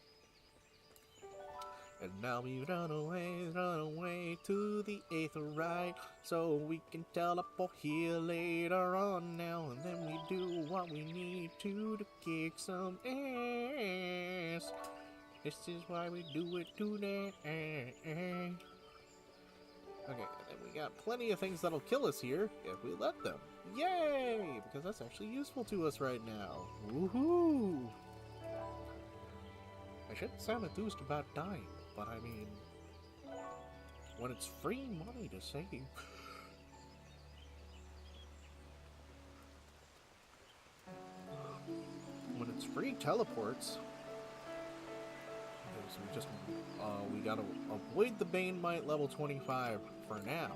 [SPEAKER 1] And now we run away to the Aetherite, so we can teleport here later on now, and then we do what we need to kick some ass. This is why we do it today. Okay, and then we got plenty of things that'll kill us here if we let them. Yay! Because that's actually useful to us right now. Woohoo! I shouldn't sound enthused about dying, but I mean, when it's free money to save. When it's free teleports. Okay, so we just, we gotta avoid the Bane Might level 25 for now.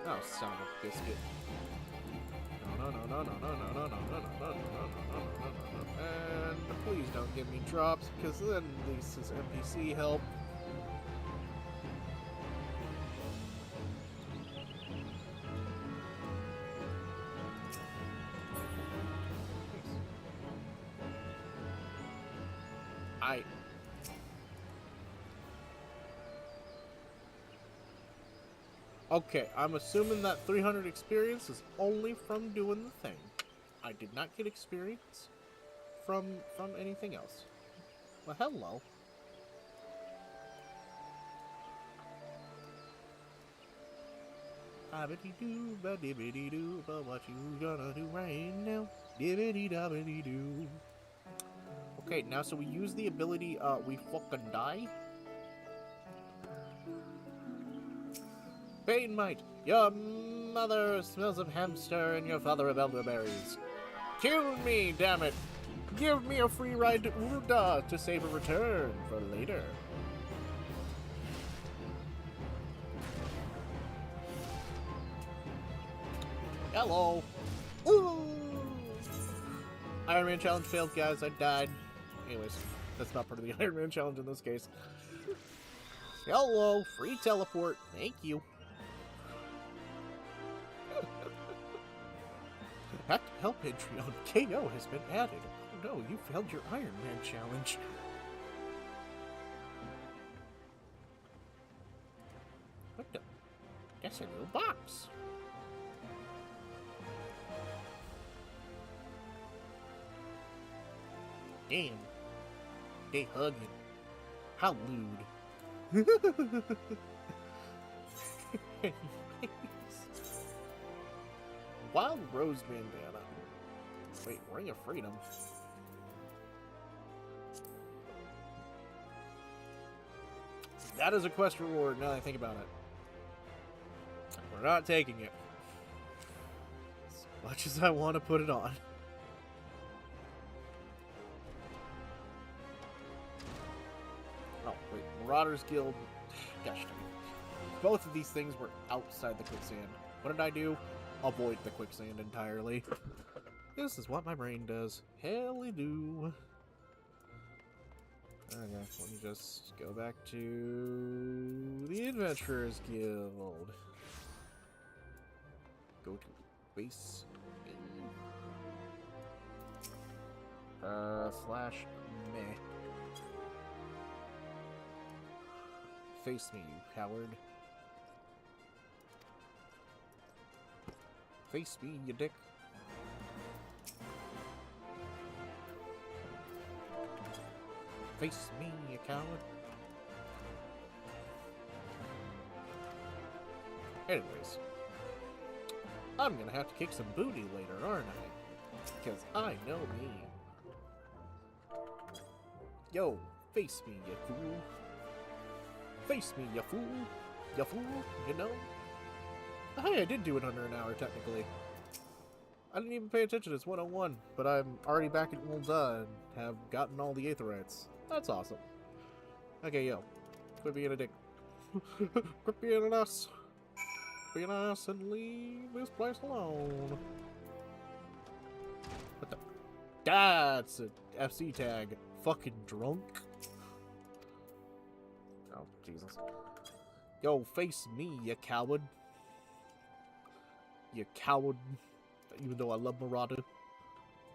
[SPEAKER 1] Oh, son of a biscuit. No. And please don't give me drops, because then at least is NPC help. Okay, I'm assuming that 300 experience is only from doing the thing. I did not get experience from anything else. Well, hello. Dibbity-doo, ba-dibbity-doo, but what you gonna do right now? Dibbity-dabbity-doo. Okay, now so we use the ability, We Fucking Die. Bane Might, your mother smells of hamster and your father of elderberries. Kill me, damn it! Give me a free ride to Urda to save a return for later. Hello! Ooh! Ironman challenge failed, guys. I died. Anyways, that's not part of the Ironman challenge in this case. Hello! Free teleport. Thank you. At help entry on KO has been added. Oh no, you failed your Ironman challenge. What the? That's a new box. Damn. They hugging. How lewd. Wild Rose Bandana. Wait, Ring of Freedom. That is a quest reward now that I think about it. We're not taking it. As much as I want to put it on. Oh, wait. Marauders Guild. Gosh dang it. Both of these things were outside the quicksand. What did I do? Avoid the quicksand entirely. This is what my brain does. Helly do. Okay, let me just go back to the Adventurers Guild. Go to base. Slash meh. Face me, you coward. Face me, you dick. Face me, you coward. Anyways, I'm gonna have to kick some booty later, aren't I? Because I know me. Yo, face me, you fool. Face me, you fool. You fool, you know? Hey, I did do it under an hour, technically. I didn't even pay attention, it's 101, but I'm already back at Ulda and have gotten all the Aetherites. That's awesome. Okay, yo. Quit being a dick. Quit being an ass. Be an ass and leave this place alone. What the? That's a FC tag. Fucking drunk. Oh, Jesus. Yo, face me, you coward. You coward. Even though I love Marauder.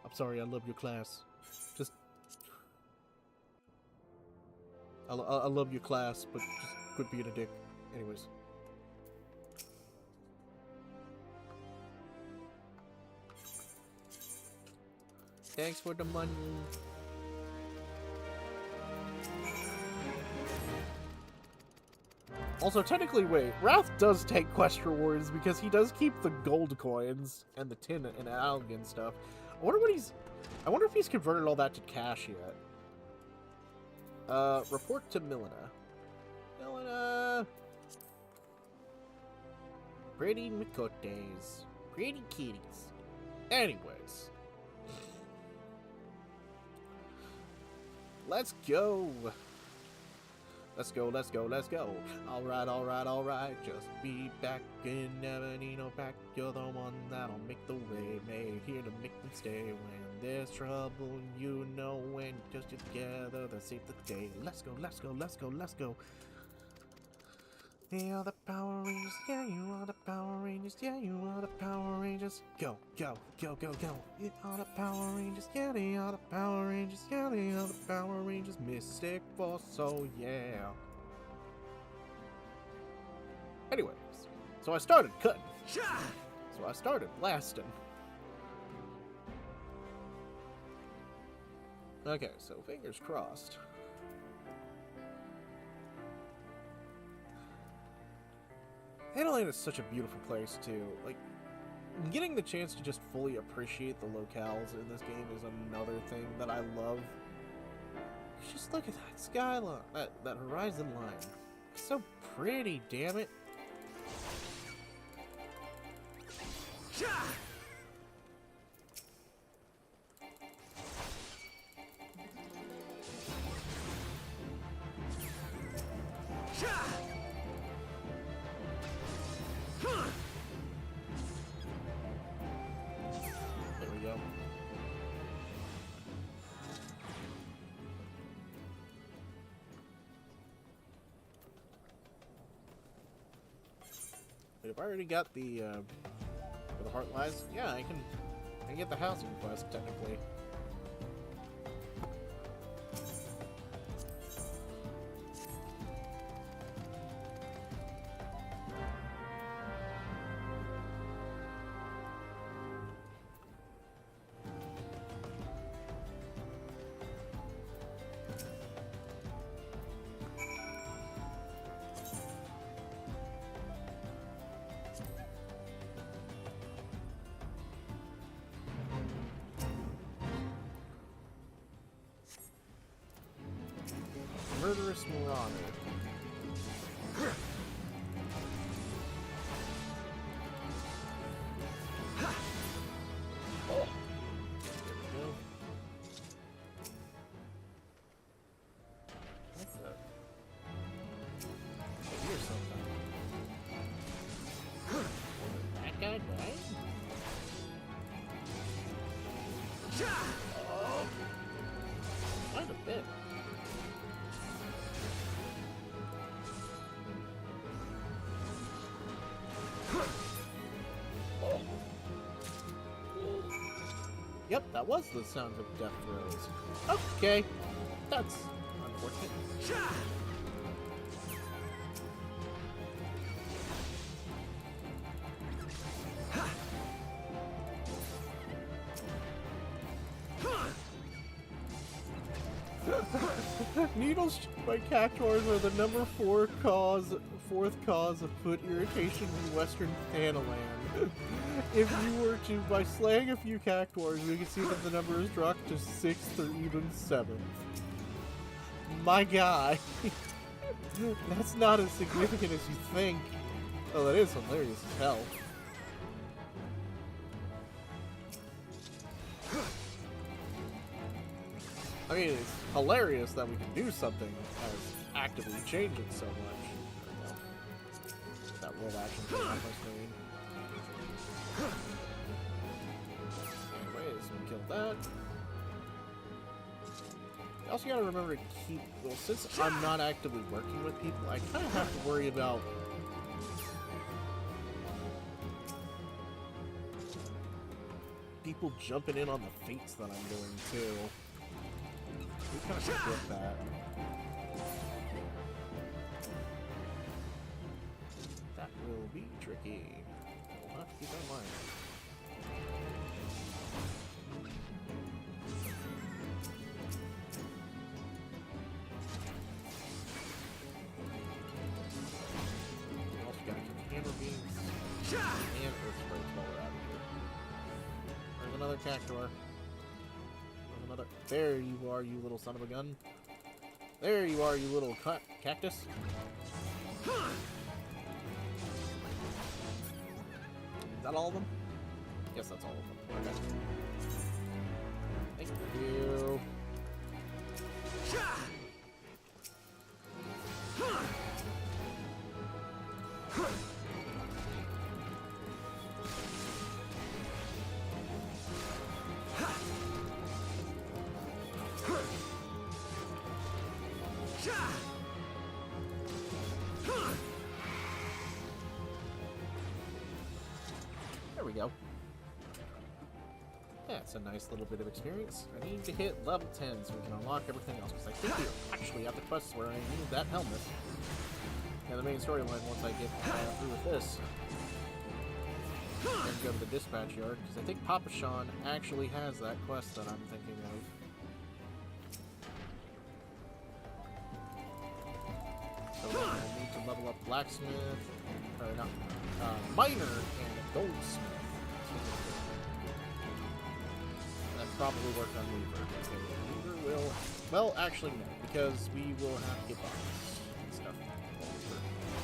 [SPEAKER 1] I'm sorry, I love your class. Just... I love your class, but just quit being a dick. Anyways. Thanks for the money. Also, technically, wait, Wrath does take quest rewards because he does keep the gold coins and the tin and algae and stuff. I wonder if he's converted all that to cash yet. Report to Milena. Milena! Pretty Mikotes. Pretty kitties. Anyways. Let's go! Let's go, let's go, let's go. Alright, alright, alright. Just be back in never need no back. You're the one that'll make the way made. Here to make them stay when there's trouble. You know when just together they save the day. Let's go, let's go, let's go, let's go. They are the Power Rangers, yeah, you are the Power Rangers, yeah, you are the Power Rangers. Go, go, go, go, go. They are the Power Rangers, yeah, they are the Power Rangers, yeah, they are the Power Rangers. Mystic Force, so yeah. Anyways, so I started cutting. So I started blasting. Okay, so fingers crossed. Adeline is such a beautiful place, too. Like, getting the chance to just fully appreciate the locales in this game is another thing that I love. Just look at that skyline, that horizon line. It's so pretty, damn it. There we go. But if I already got the where the heart lies, yeah, I can get the housing quest technically. Murderous Marauder. Oh. There we go. What the? I hear something. That guy died? Oh. Quite a bit. Yep, that was the sound of death throws. Okay, that's unfortunate. Needles by cactuars are the number fourth cause of foot irritation in Western Thanaland. If you were to, by slaying a few cactuars, we can see that the number is dropped to 6th or even 7th. My guy. That's not as significant as you think. Oh, that is hilarious as hell. I mean, it's hilarious that we can do something as actively change it so much. That roll action thing on my screen. Anyways, we killed that. You also gotta remember to keep, well, since I'm not actively working with people, I kind of have to worry about people jumping in on the fates that I'm doing too. We kind of forget that. That will be tricky. We'll have to keep that in mind. We also got to keep hammer beams and earth sprites while we're out of here. There's another cactuar. There you are, you little son of a gun. There you are, you little cactus. Is that all of them? Yes, that's all of them. Okay. Thank you. There we go. That's a nice little bit of experience. I need to hit level 10 so we can unlock everything else, because I think we're actually at the quests where I need that helmet. Yeah, the main storyline once I get through with this. And go to the dispatch yard, because I think Papa Sean actually has that quest that I'm thinking of. So I need to level up blacksmith, or not, miner and goldsmith. That probably work on Weaver. Okay, Weaver will, well, actually no, because we will have to get bombs and stuff.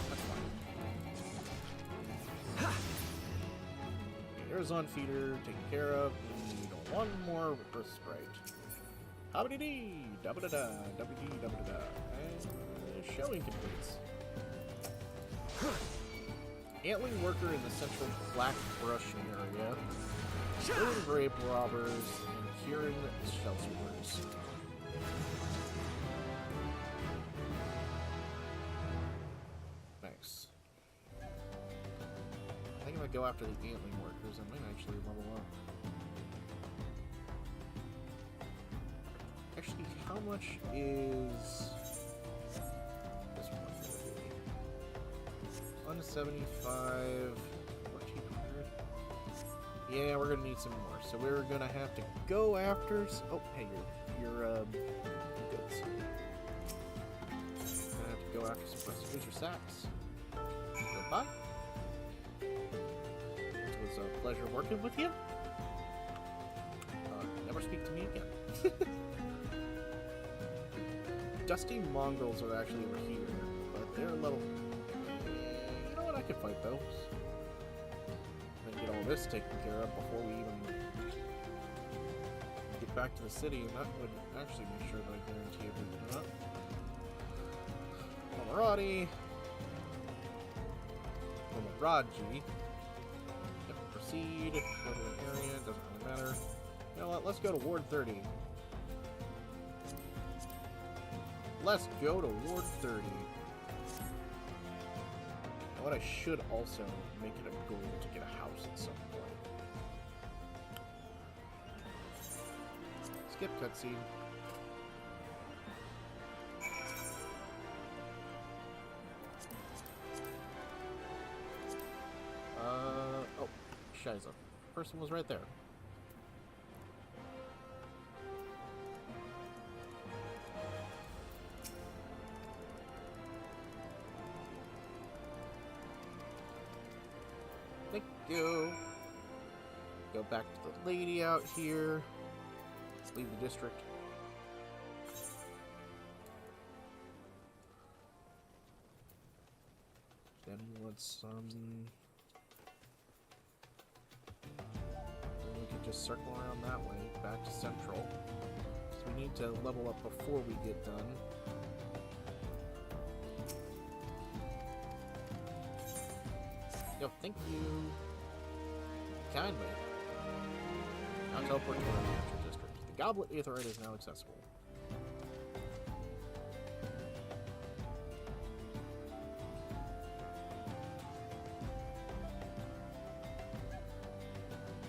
[SPEAKER 1] That's fine. Okay, Arizon feeder taken care of. We need one more earth sprite. Hobbity-dee, da-ba-da-da, da-ba-dee, da-ba-da-da. And showing completes. Antling worker in the central black brush area. Killing grave robbers and curing shelterers. Nice. I think if I go after the antling workers, I might actually level up. Actually, how much is this one? 175, 1400. Yeah, we're gonna need some more. So we're gonna have to go after. Oh, hey, your goods. Gonna have to go after some quests. Here's your sacks. Goodbye. It was a pleasure working with you. Never speak to me again. Dusty mongrels are actually over here, but they're a little. You know what? I could fight those. And get all this taken care of before we even get back to the city, and that would actually make sure that I guarantee everything up. Alrighty. Raji. Yep, proceed. Go to an area, doesn't really matter. You know what? Let's go to Ward 30. Let's go to Ward 30. And what I should also make it a goal to get a house at some point. skip cutscene. Oh, Shiza. Person was right there. Thank you. Go back to the lady out here. Leave the district. Then we want some... Then we can just circle around that way, back to Central. So we need to level up before we get done. Yo, thank you. Kindly. Now teleport to our natural district. The Goblet Aetheryte is now accessible.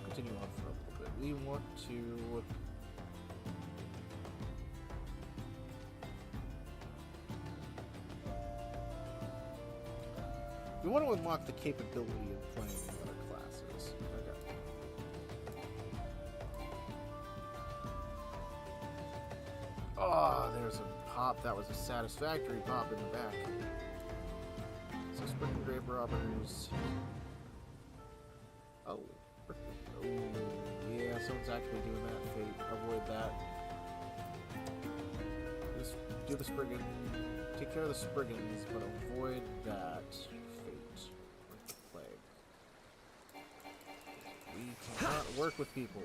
[SPEAKER 1] Continue on for a little bit. We want to... We want to unlock the capability of playing other classes. Okay. Oh, there's a pop. That was a satisfactory pop in the back. So Spring Grave Robbers. Oh. Oh, yeah, someone's actually doing that fate. Avoid that. Just do the Spriggan. Take care of the Spriggans, but avoid that fate with the plague. We cannot work with people.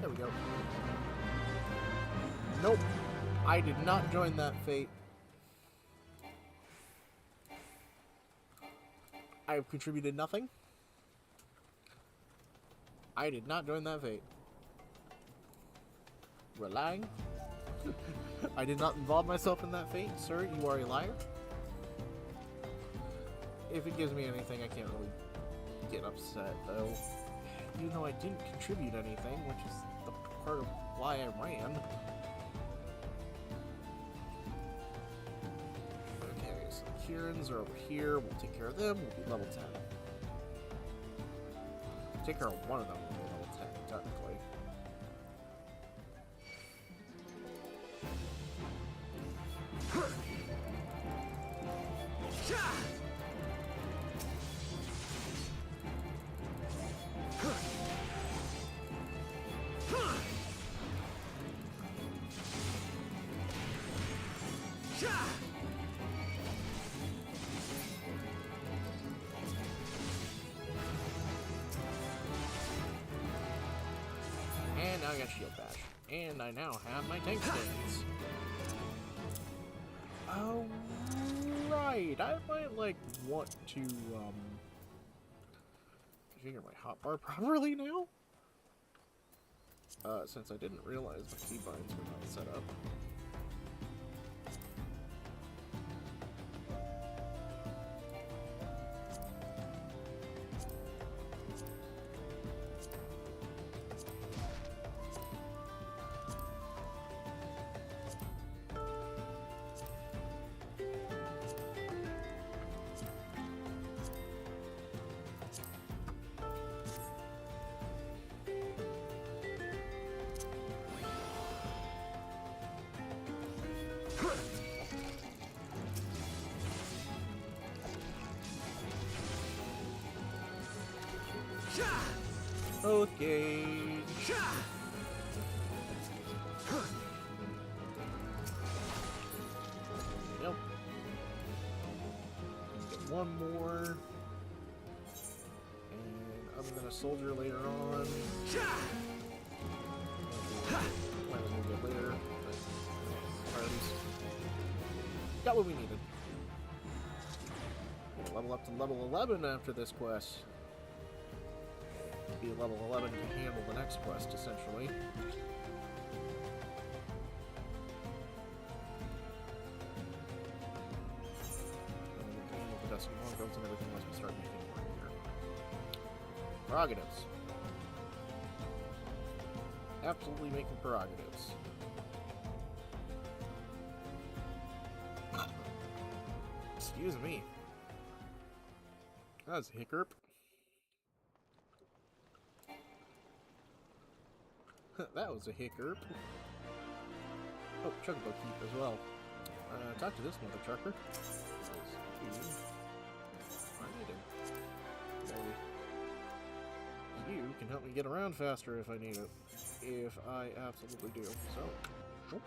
[SPEAKER 1] There we go. Nope. I did not join that fate. I have contributed nothing. I did not join that fate. We're lying. I did not involve myself in that fate, sir. You are a liar. If it gives me anything, I can't really get upset, though. Even though I didn't contribute anything, which is the part of why I ran. Okay, so the Kierans are over here. We'll take care of them. We'll be level 10. Take care of one of them. We'll be level 10, technically. And now I got shield bash. And I now have my tank stance. Oh, right. I might, like, want to, configure my hotbar properly now. Since I didn't realize my keybinds were not set up. Okay. Nope. Get one more. And other than a soldier later on. We'll get later. But got what we needed. level up to level 11 after this quest. Be level 11 to handle the next quest, essentially. The dusty mongrels and everything once we start making more here. Prerogatives. Absolutely making prerogatives. Excuse me. That was a hiccup. That was a hiccup. Oh, Chocobo Keep as well. Talk to this mother trucker. You can help me get around faster if I need it. If I absolutely do. So, okay.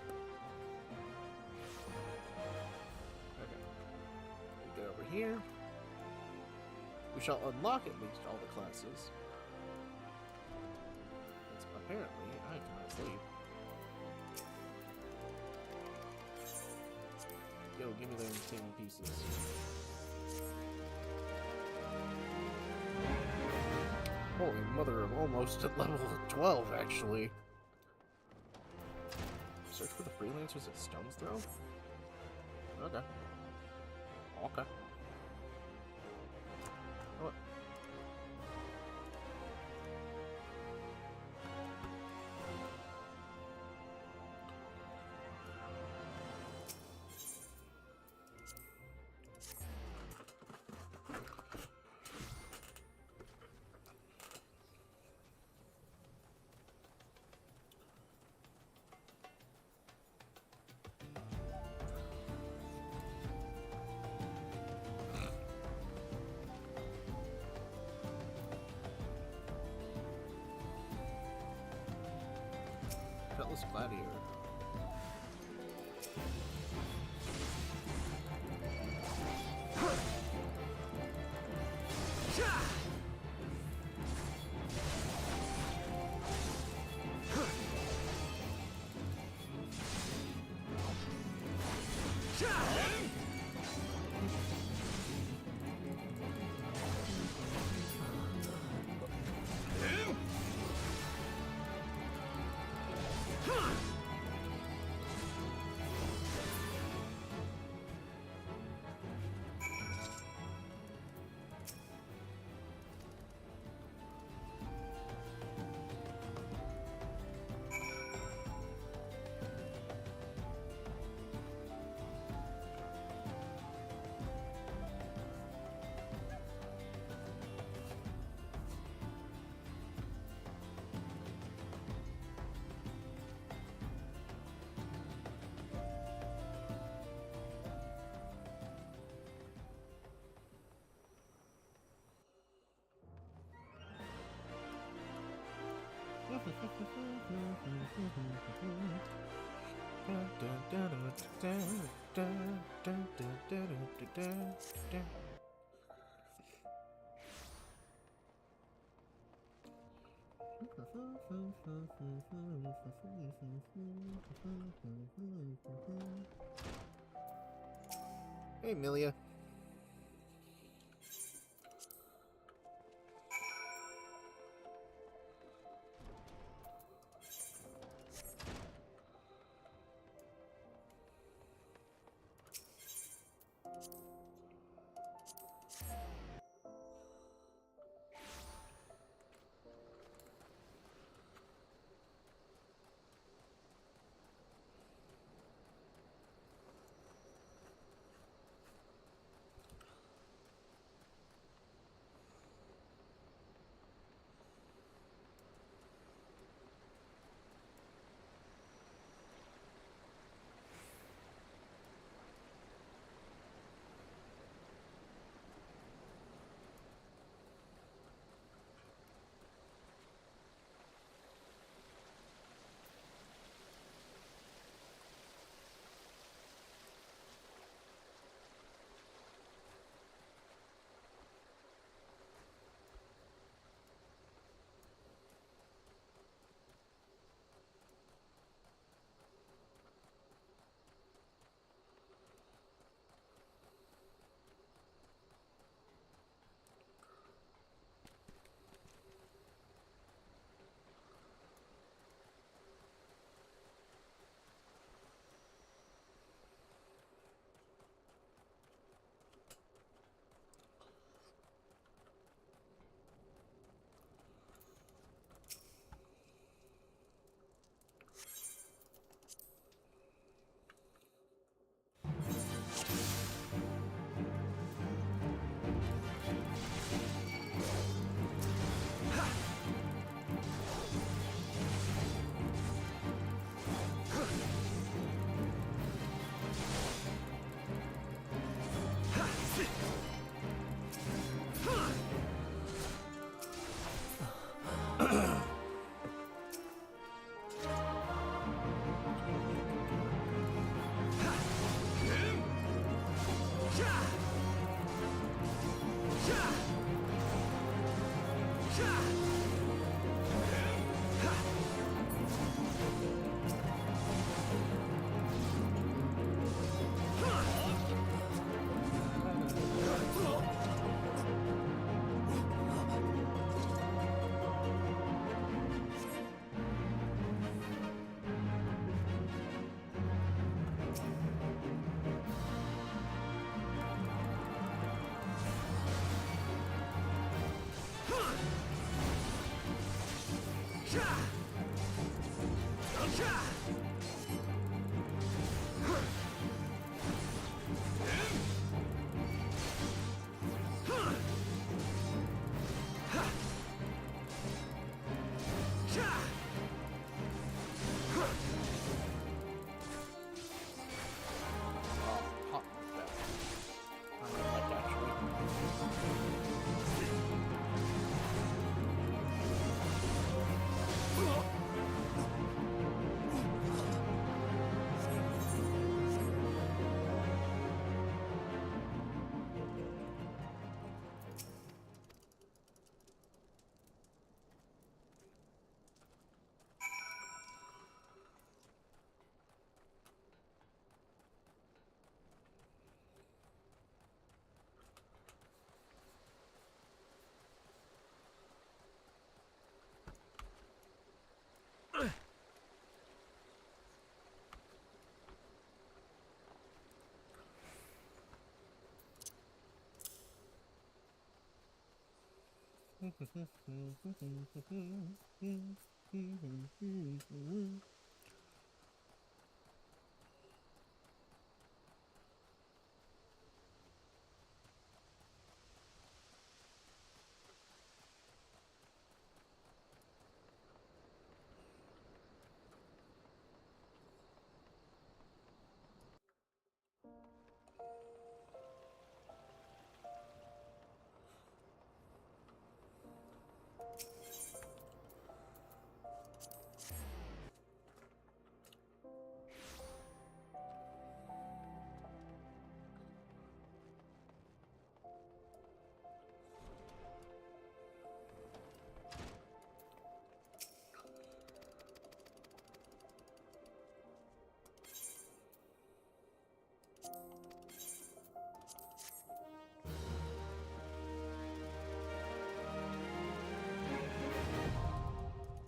[SPEAKER 1] We get over here. We shall unlock at least all the classes. It's apparently I cannot sleep. Yo, give me the insane pieces. Holy mother, I'm almost at level 12, actually. Search for the freelancers at Stone's Throw? Okay. Okay. What? Petless Gladiator. Hey, Milia.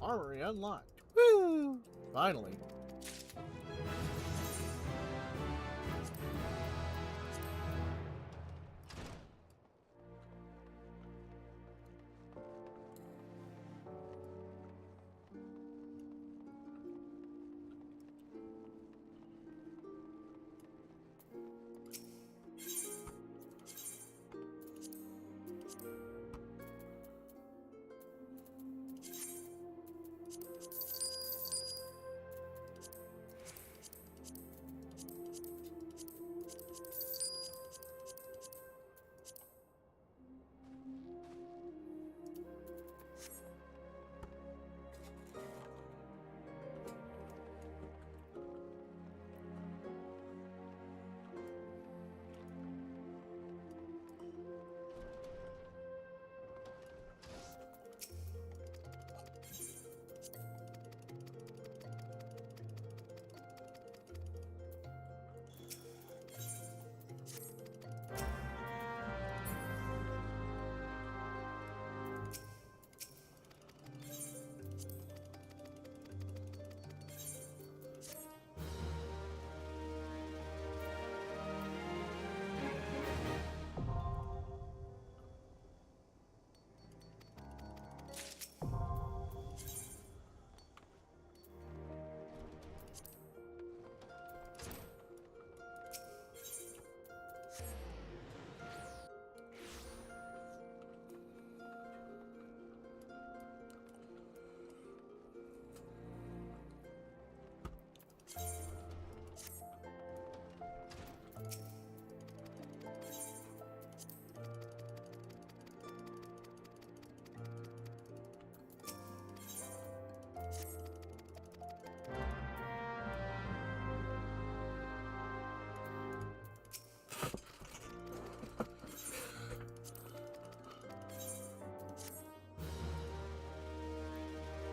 [SPEAKER 1] Armory unlocked. Woo! Finally.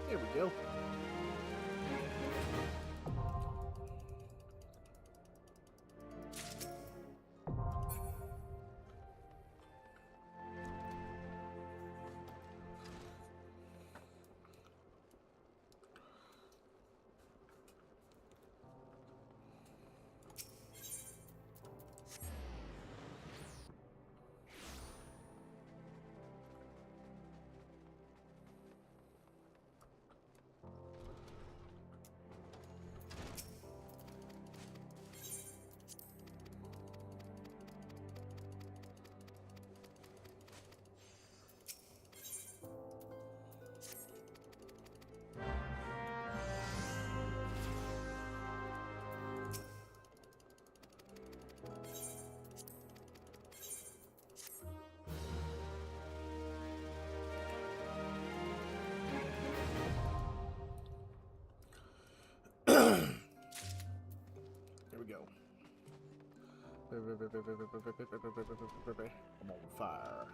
[SPEAKER 1] There we go. There we go. I'm on fire.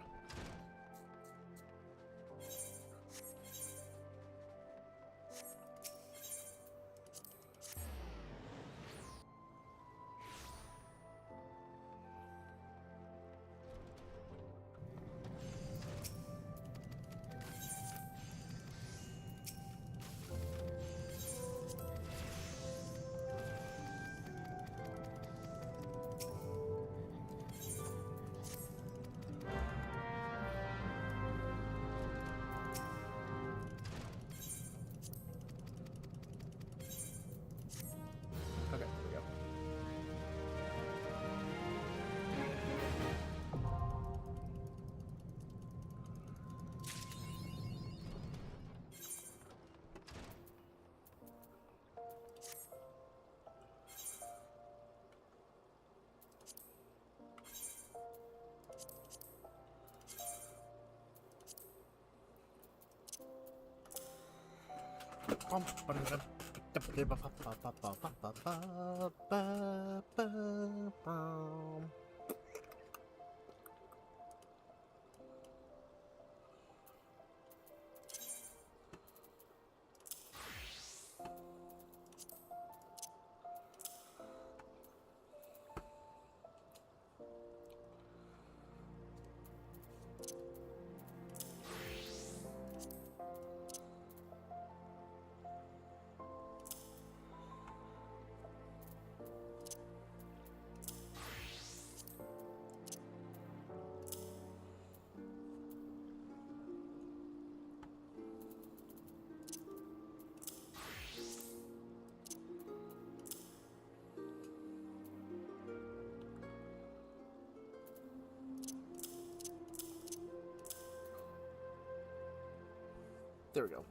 [SPEAKER 1] There we go.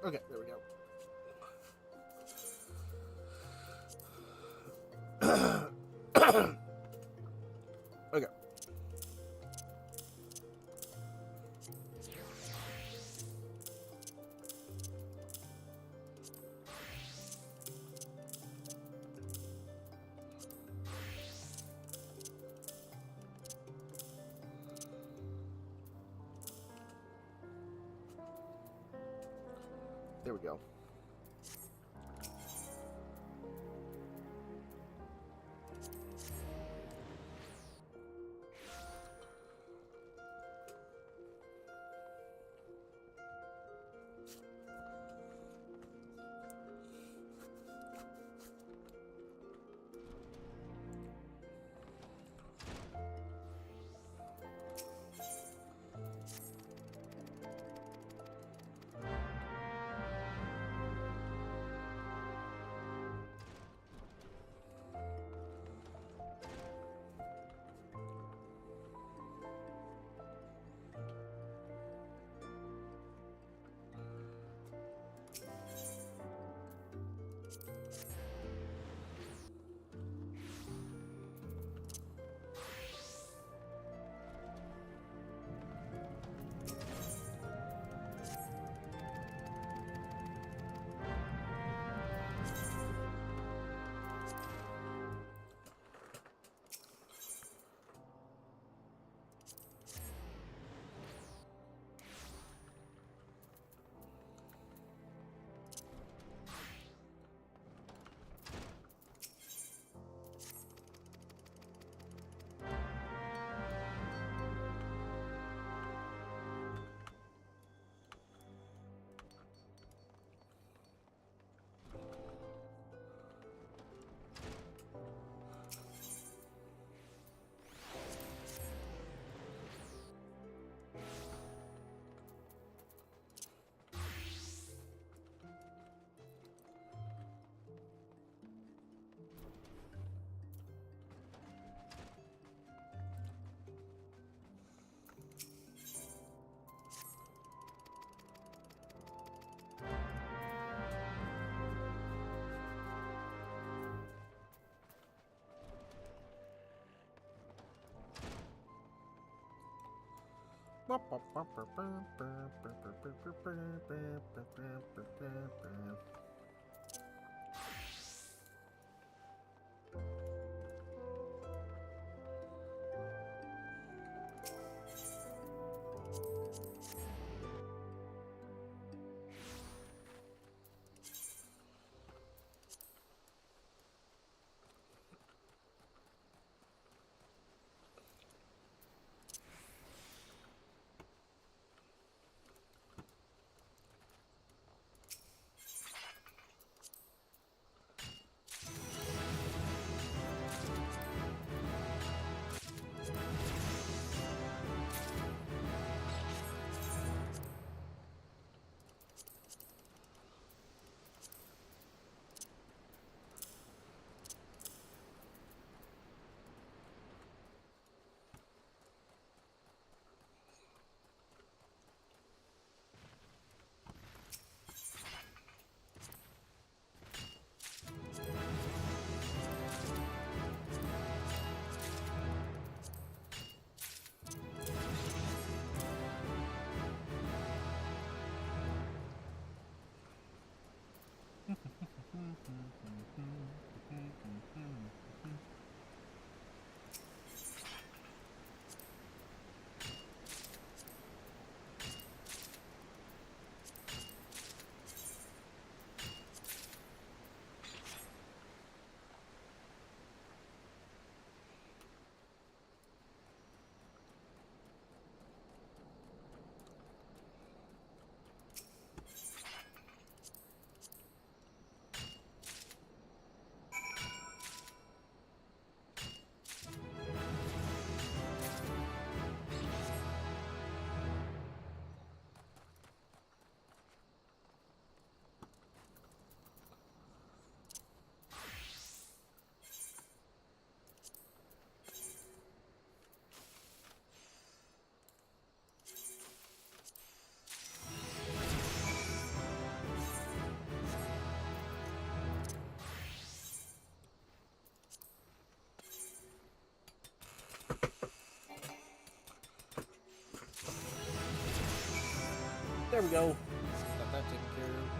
[SPEAKER 1] Okay, there we go. Okay. There we go. There we go. Got that taken care of.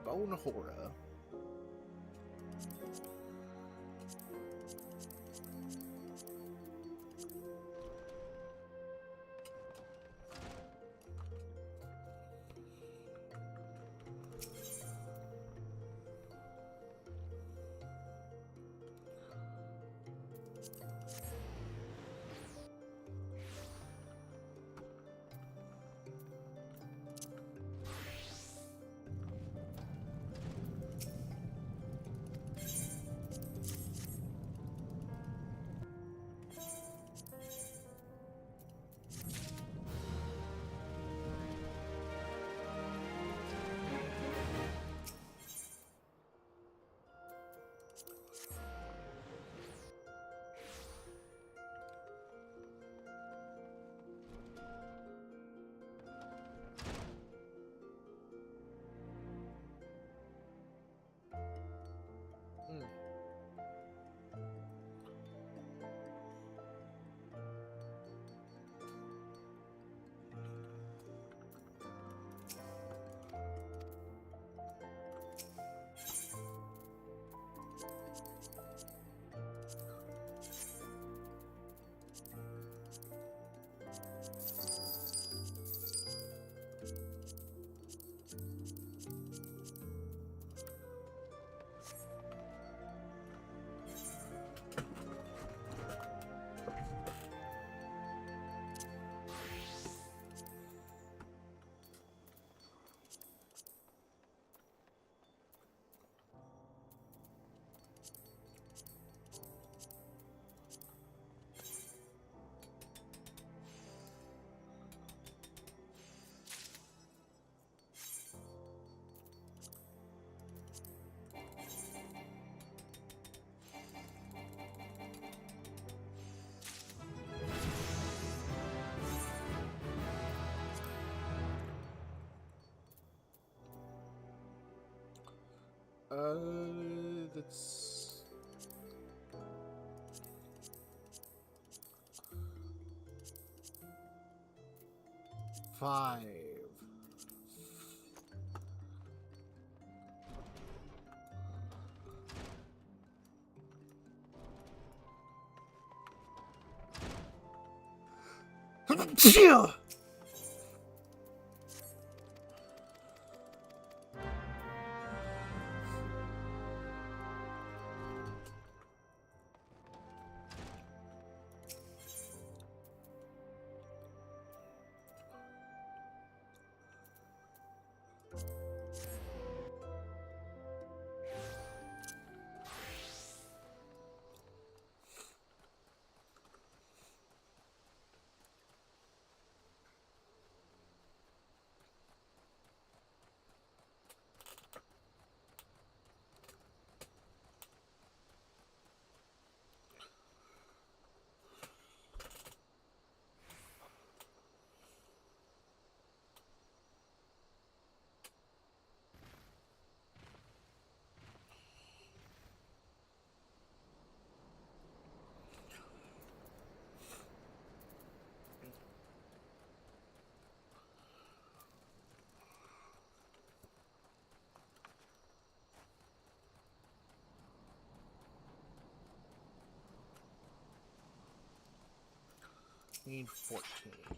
[SPEAKER 1] Bone Horror. That's 5. Phew! Need 14.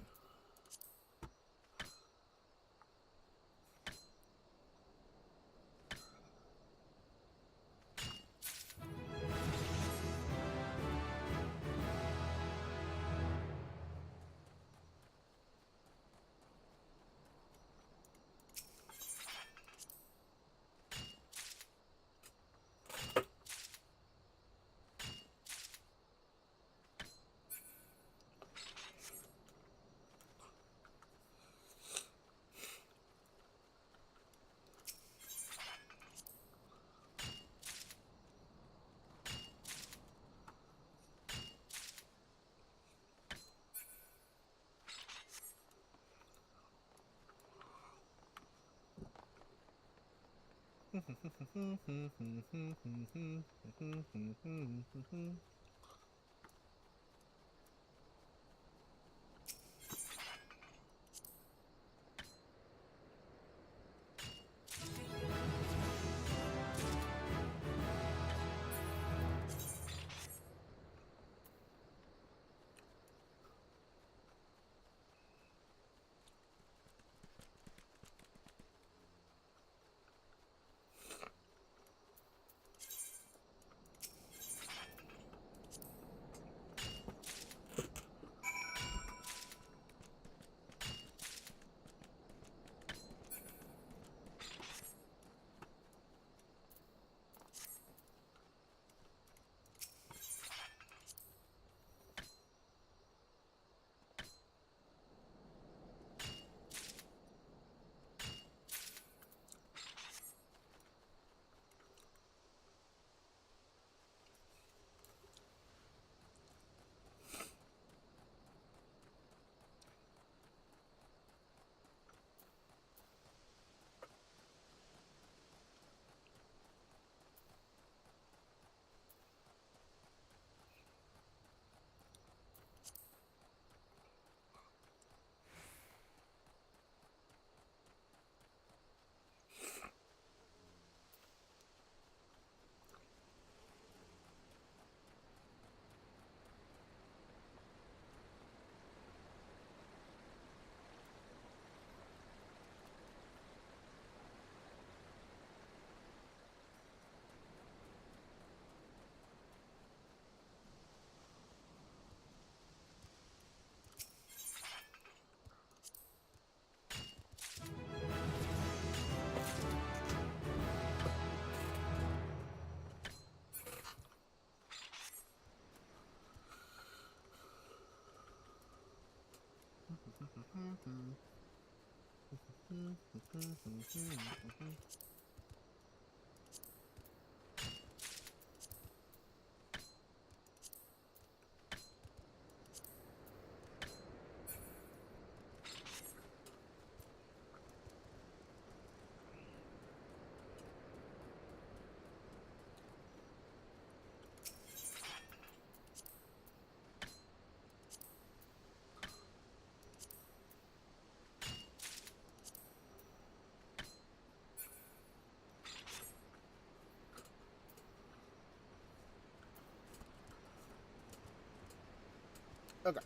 [SPEAKER 1] Okay.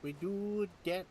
[SPEAKER 1] We do get...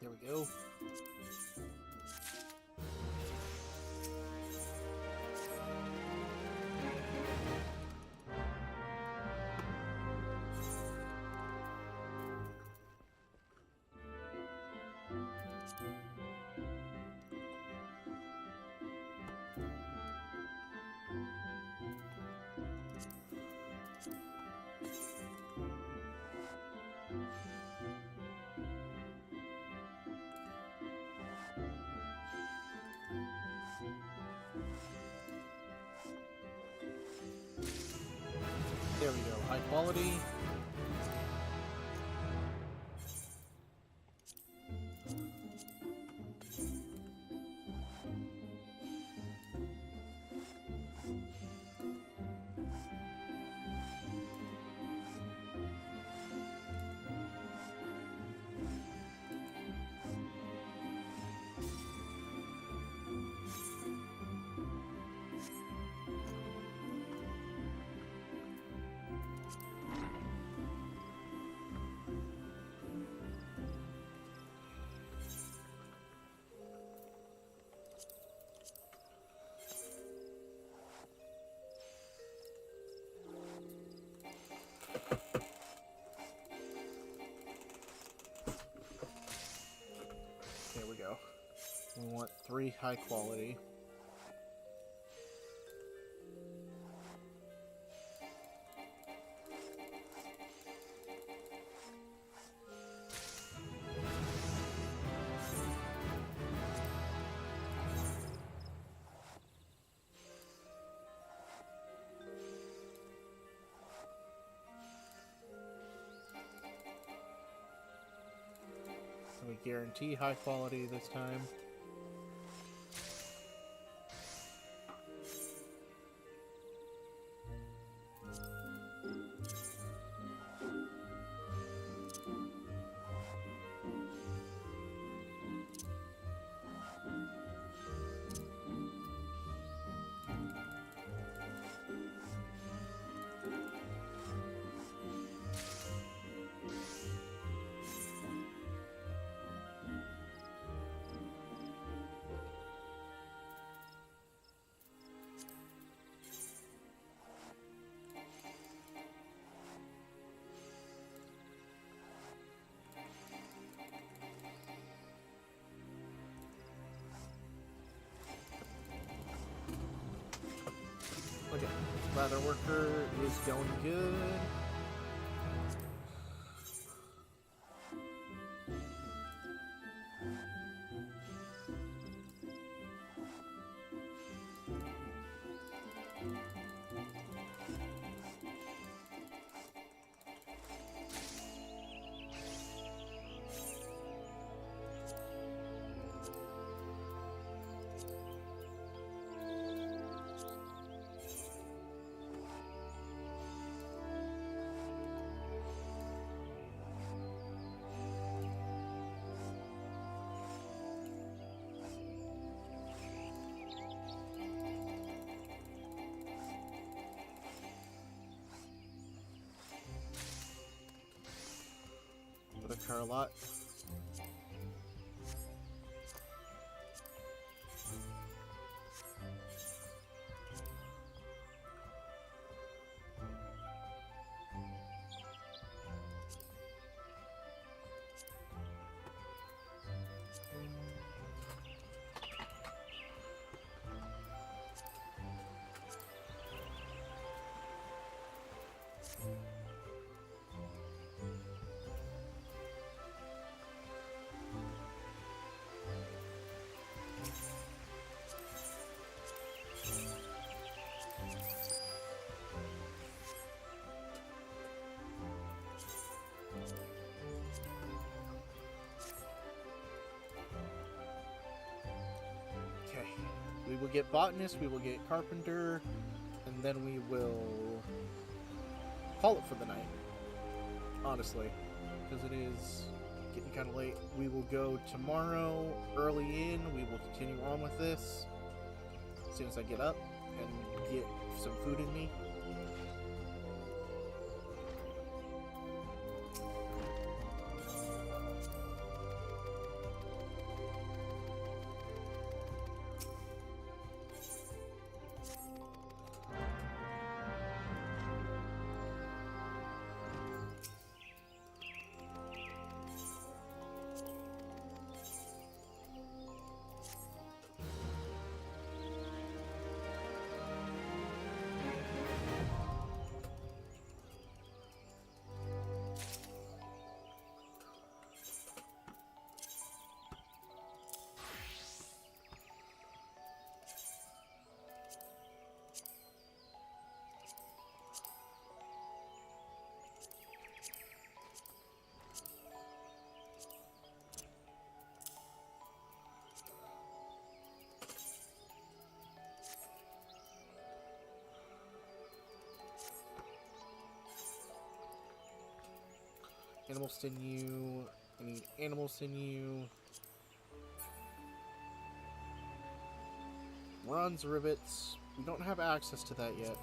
[SPEAKER 1] There we go. There we go. High quality. 3 high quality. We guarantee high quality this time. Okay, Lather Worker is going good. With a Carlot. Okay, we will get Botanist, we will get Carpenter, and then we will call it for the night, honestly, because it is getting kind of late. We will go tomorrow early in, we will continue on with this as soon as I get up and get some food in me. Animal sinew. I need animal sinew. Bronze rivets. We don't have access to that yet.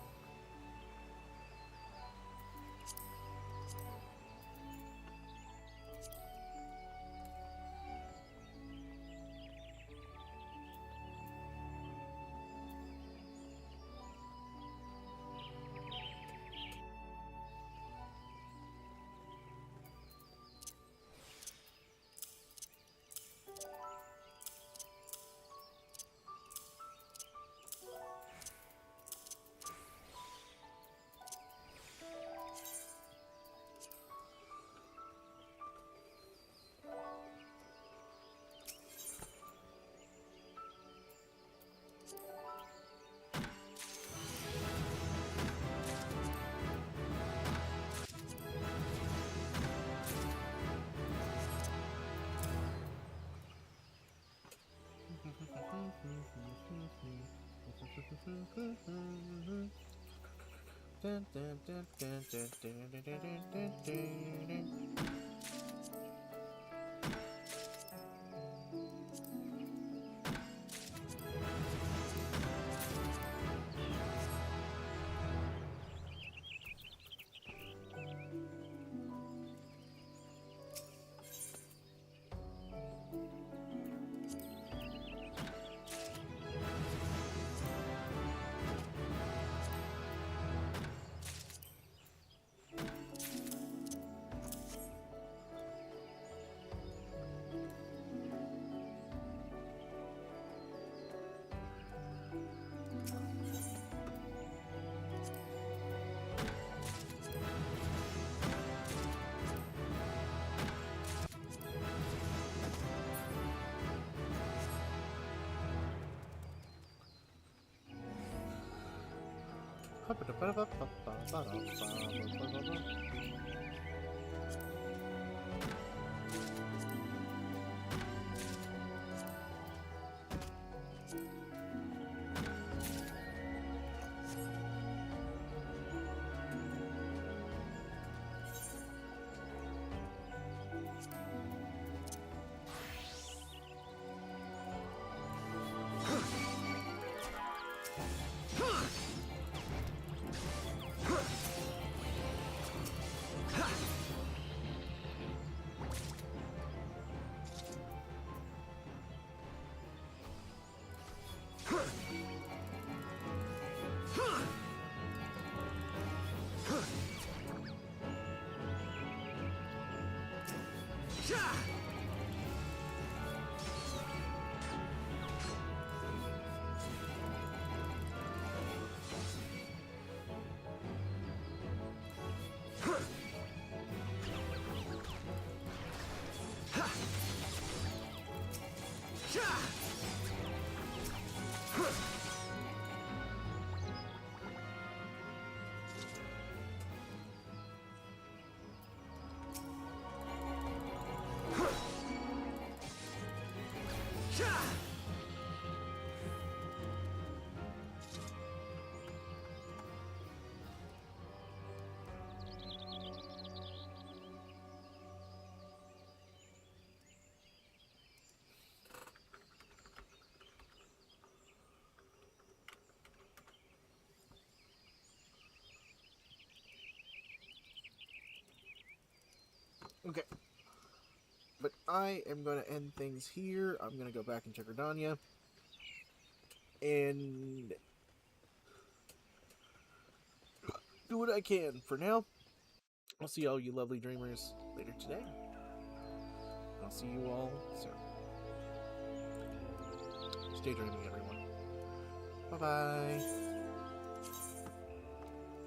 [SPEAKER 1] Okay. But I am going to end things here. I'm going to go back and check Gridania. And do what I can. For now, I'll see all you lovely dreamers later today. I'll see you all soon. Stay dreaming, everyone. Bye-bye.